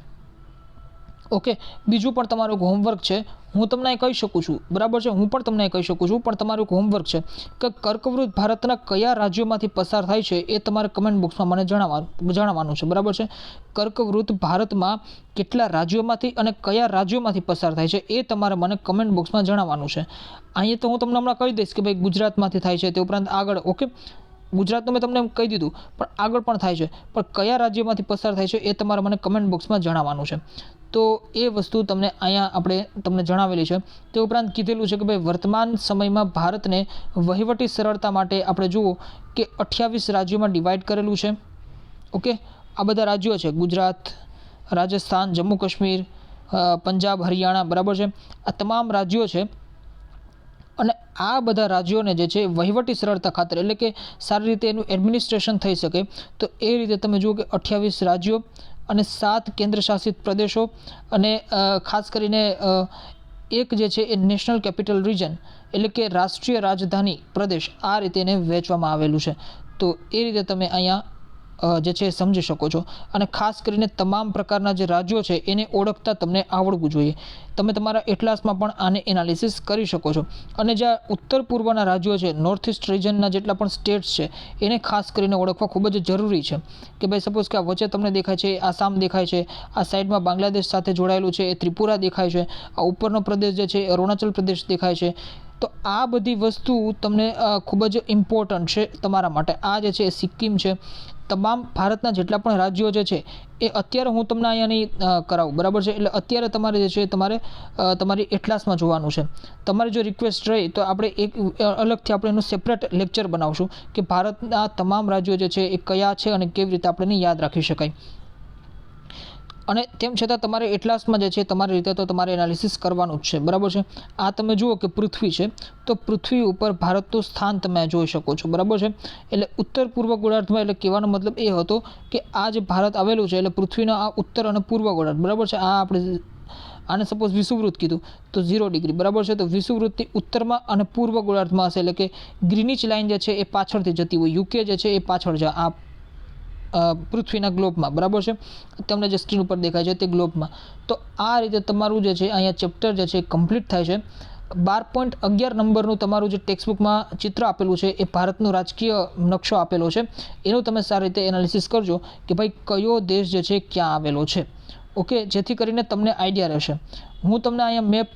ઓકે, બીજું પણ તમારું હોમવર્ક છે, હું તમને કહી શકું છું, બરાબર છે, હું પણ તમને કહી શકું છું, પણ તમારું હોમવર્ક છે કે કર્કવૃત્ત ભારતના કયા રાજ્યોમાંથી પસાર થાય છે એ તમારે કમેન્ટ બોક્સમાં મને જણાવવાનું છે, બરાબર છે. કર્કવૃત્ત ભારતમાં કેટલા રાજ્યોમાંથી અને કયા રાજ્યોમાંથી પસાર થાય છે એ તમારે મને કમેન્ટ બોક્સમાં જણાવવાનું છે. અહીંયા તો હું તમને હમણાં કહી દઈશ કે ભાઈ ગુજરાતમાંથી થાય છે, તે ઉપરાંત આગળ, ઓકે, ગુજરાતનું મેં તમને કહી દીધું, પણ આગળ પણ થાય છે, પણ કયા રાજ્યમાંથી પસાર થાય છે એ તમારે મને કમેન્ટ બોક્સમાં જણાવવાનું છે. તો એ વસ્તુ તમને અહીંયા આપણે તમને જણાવેલી છે. તે ઉપરાંત કીધેલું છે કે ભાઈ વર્તમાન સમયમાં ભારતને વહીવટી સરળતા માટે આપણે જુઓ કે 28 રાજ્યોમાં ડિવાઈડ કરેલું છે. ઓકે, આ બધા રાજ્યો છે, ગુજરાત, રાજસ્થાન, જમ્મુ કાશ્મીર, પંજાબ, હરિયાણા, બરાબર છે, આ તમામ રાજ્યો છે. અને આ બધા રાજ્યોને જે છે વહીવટી સરળતા ખાતર, એટલે કે સારી રીતે એનું એડમિનિસ્ટ્રેશન થઈ શકે, તો એ રીતે તમે જુઓ કે 28 રાજ્યો અને 7 કેન્દ્રશાસિત પ્રદેશો અને ખાસ કરીને એક જે છે એ નેશનલ કેપિટલ રિજન એટલે કે રાષ્ટ્રીય રાજધાની પ્રદેશ, આ રીતે એને વહેંચવામાં આવેલું છે. તો એ રીતે તમે અહીંયા જે છે સમજી શકો છો. અને ખાસ કરીને તમામ પ્રકારના જે રાજ્યો છે એને ઓળખતા તમને આવડવું જોઈએ. તમે તમારા એટલાસમાં પણ આને એનાલિસિસ કરી શકો છો. અને જે ઉત્તર પૂર્વના રાજ્યો છે, નોર્થ ઇસ્ટ રિજનના જેટલા પણ સ્ટેટ્સ છે એને ખાસ કરીને ઓળખવા ખૂબ જ જરૂરી છે. કે ભાઈ સપોઝ કે આ વચ્ચે તમને દેખાય છે આસામ દેખાય છે, આ સાઈડમાં બાંગ્લાદેશ સાથે જોડાયેલું છે એ ત્રિપુરા દેખાય છે, આ ઉપરનો પ્રદેશ જે છે અરુણાચલ પ્રદેશ દેખાય છે. તો આ બધી વસ્તુ તમને ખૂબ જ ઇમ્પોર્ટન્ટ છે તમારા માટે. આ જે છે સિક્કિમ છે, તમામ ભારતના જેટલા પણ રાજ્યો જે છે એ અત્યારે હું તમને અહીંયા નહીં કરાવું, બરાબર છે. એટલે અત્યારે તમારે જે છે તમારી એટલાસમાં જોવાનું છે. તમારી જો રિક્વેસ્ટ રહી તો આપણે એક અલગથી આપણે એનું સેપરેટ લેક્ચર બનાવશું કે ભારતના તમામ રાજ્યો જે છે એ કયા છે અને કેવી રીતે આપણે યાદ રાખી શકાય. અને તેમ છતાં તમારે એટલાસમાં જે છે તમારી રીતે તો તમારે એનાલિસિસ કરવાનું જ છે, બરાબર છે. આ તમે જુઓ કે પૃથ્વી છે, તો પૃથ્વી ઉપર ભારતનું સ્થાન તમે જોઈ શકો છો, બરાબર છે. એટલે ઉત્તર પૂર્વ ગોળાર્ધમાં, એટલે કહેવાનો મતલબ એ હતો કે આ જે ભારત આવેલું છે એટલે પૃથ્વીનો આ ઉત્તર અને પૂર્વ ગોળાર્ધ, બરાબર છે. આ આપણે આને સપોઝ વિષુવવૃત્ત કીધું તો 0 ડિગ્રી બરાબર છે. તો વિષુવવૃત્તની ઉત્તરમાં અને પૂર્વ ગોળાર્ધમાં હશે, એટલે કે ગ્રીનિચ લાઇન જે છે એ પાછળથી જતી હોય, યુકે જે છે એ પાછળ છે આ પૃથ્વીના ગ્લોબમાં બરાબર છે. તમને જે સ્ક્રીન ઉપર દેખાય છે તે ગ્લોબમાં. તો આ રીતે તમારું જે છે અહીંયા ચેપ્ટર જે છે એ કમ્પ્લીટ થાય છે. 12.11 નંબરનું તમારું જે ટેક્સ્ટબુકમાં ચિત્ર આપેલું છે એ ભારતનો રાજકીય નકશો આપેલો છે, એનું તમે સારી રીતે એનાલિસિસ કરજો કે ભાઈ કયો દેશ જે છે ક્યાં આવેલો છે. ઓકે, જેથી કરીને તમને આઈડિયા રહેશે. હું તમને અહીંયા મેપ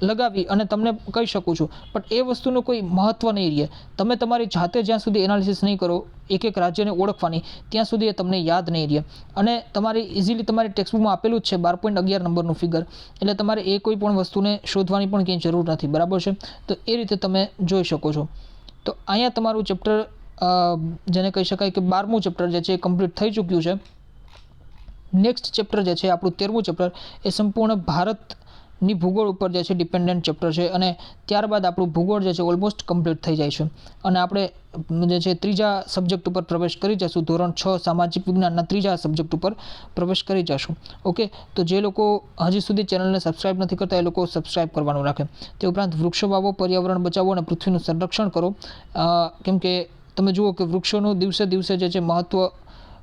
લગાવી અને તમને કહી શકું છું, પણ એ વસ્તુનું કોઈ મહત્ત્વ નહીં રહે. તમે તમારી જાતે જ્યાં સુધી એનાલિસિસ નહીં કરો એક એક રાજ્યને ઓળખવાની, ત્યાં સુધી એ તમને યાદ નહીં રહે. અને તમારી ઇઝીલી તમારી ટેક્સ્ટબુકમાં આપેલું જ છે 12.11 નંબરનું ફિગર, એટલે તમારે એ કોઈ પણ વસ્તુને શોધવાની પણ કંઈ જરૂર નથી બરાબર છે. તો એ રીતે તમે જોઈ શકો છો. તો અહીંયા તમારું ચેપ્ટર જેને કહી શકાય કે 12મું ચેપ્ટર જે છે એ કમ્પ્લીટ થઈ ચૂક્યું છે. નેક્સ્ટ ચેપ્ટર જે છે આપણું 13મું ચેપ્ટર એ સંપૂર્ણ ભારતની ભૂગોળ ઉપર જે છે ડિપેન્ડન્ટ ચેપ્ટર છે, અને ત્યારબાદ આપણું ભૂગોળ જે છે ઓલમોસ્ટ કમ્પ્લીટ થઈ જાય છે. અને આપણે જે છે ત્રીજા સબ્જેક્ટ ઉપર પ્રવેશ કરી જશું, ધોરણ 6 સામાજિક વિજ્ઞાનના ત્રીજા સબ્જેક્ટ ઉપર પ્રવેશ કરી જશું. ઓકે, તો જે લોકો હજી સુધી ચેનલને સબસ્ક્રાઇબ નથી કરતા એ લોકો સબસ્ક્રાઇબ કરવાનું રાખે. તે ઉપરાંત વૃક્ષો વાવો, પર્યાવરણ બચાવો અને પૃથ્વીનું સંરક્ષણ કરો, કેમ કે તમે જુઓ કે વૃક્ષોનું દિવસે દિવસે જે છે મહત્ત્વ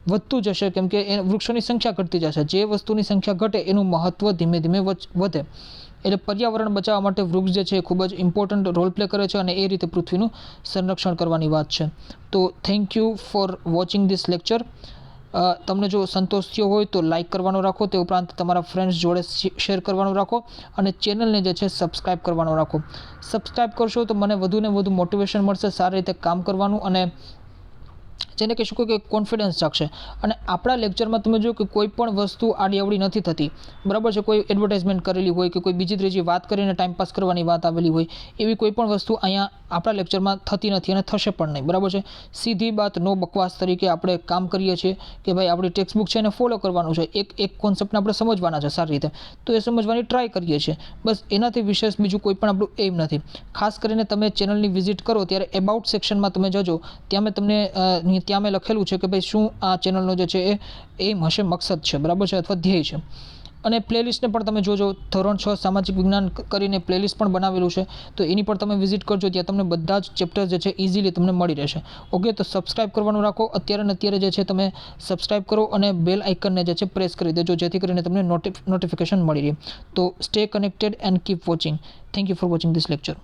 વધતું જશે, કેમ કે એ વૃક્ષોની સંખ્યા ઘટતી જશે. જે વસ્તુની સંખ્યા ઘટે એનું મહત્ત્વ ધીમે ધીમે વધે. એટલે પર્યાવરણ બચાવવા માટે વૃક્ષ જે છે એ ખૂબ જ ઇમ્પોર્ટન્ટ રોલ પ્લે કરે છે, અને એ રીતે પૃથ્વીનું સંરક્ષણ કરવાની વાત છે. તો thank you for watching this lecture. તમને જો સંતોષ થયો હોય તો લાઇક કરવાનું રાખો, તે ઉપરાંત તમારા ફ્રેન્ડ્સ જોડે શેર કરવાનું રાખો, અને ચેનલને જે છે સબસ્ક્રાઇબ કરવાનું રાખો. સબસ્ક્રાઇબ કરશો તો મને વધુને વધુ મોટિવેશન મળશે સારી રીતે કામ કરવાનું, અને જેને કહી શકો કે કોન્ફિડન્સ જાગશે. અને આપણા લેક્ચરમાં તમે જો કે કોઈ પણ વસ્તુ આડી અવળી નથી થતી બરાબર છે. કોઈ એડવર્ટાઇઝમેન્ટ કરેલી હોય કે કોઈ બીજી ત્રીજી વાત કરીને ટાઈમપાસ કરવાની વાત આવેલી હોય, એવી કોઈ પણ વસ્તુ અહીંયા આપણા લેક્ચરમાં થતી નથી અને થશે પણ નહીં બરાબર છે. સીધી બાત, નો બકવાસ તરીકે આપણે કામ કરીએ છીએ કે ભાઈ આપણી ટેક્સ્ટબુક છે એને ફોલો કરવાનું છે, એક કોન્સેપ્ટને આપણે સમજવાના છે સારી રીતે, તો એ સમજવાની ટ્રાય કરીએ છીએ બસ. એનાથી વિશેષ બીજું કોઈ પણ આપણું એમ નથી. ખાસ કરીને તમે ચેનલની વિઝિટ કરો ત્યારે એબાઉટ સેક્શનમાં તમે જજો, ત્યાં મેં લખેલું છે કે ભાઈ શું આ ચેનલનો જે છે એ એમ હશે, મકસદ છે બરાબર છે, અથવા ધ્યેય છે. અને પ્લેલિસ્ટને પણ તમે જોજો, ધોરણ 6 સામાજિક વિજ્ઞાન કરીને પ્લેલિસ્ટ પણ બનાવેલું છે, તો એની પર તમે વિઝિટ કરજો. ત્યાં તમને બધા જ ચેપ્ટર જે છે ઇઝીલી તમને મળી રહેશે. ઓકે, તો સબસ્ક્રાઇબ કરવાનું રાખો. અત્યારે ને અત્યારે જે છે તમે સબસ્ક્રાઇબ કરો અને બેલ આઇકનને જે છે પ્રેસ કરી દેજો, જેથી કરીને તમને નોટિફિકેશન મળી રહે. તો stay connected and keep watching. Thank you for watching this lecture.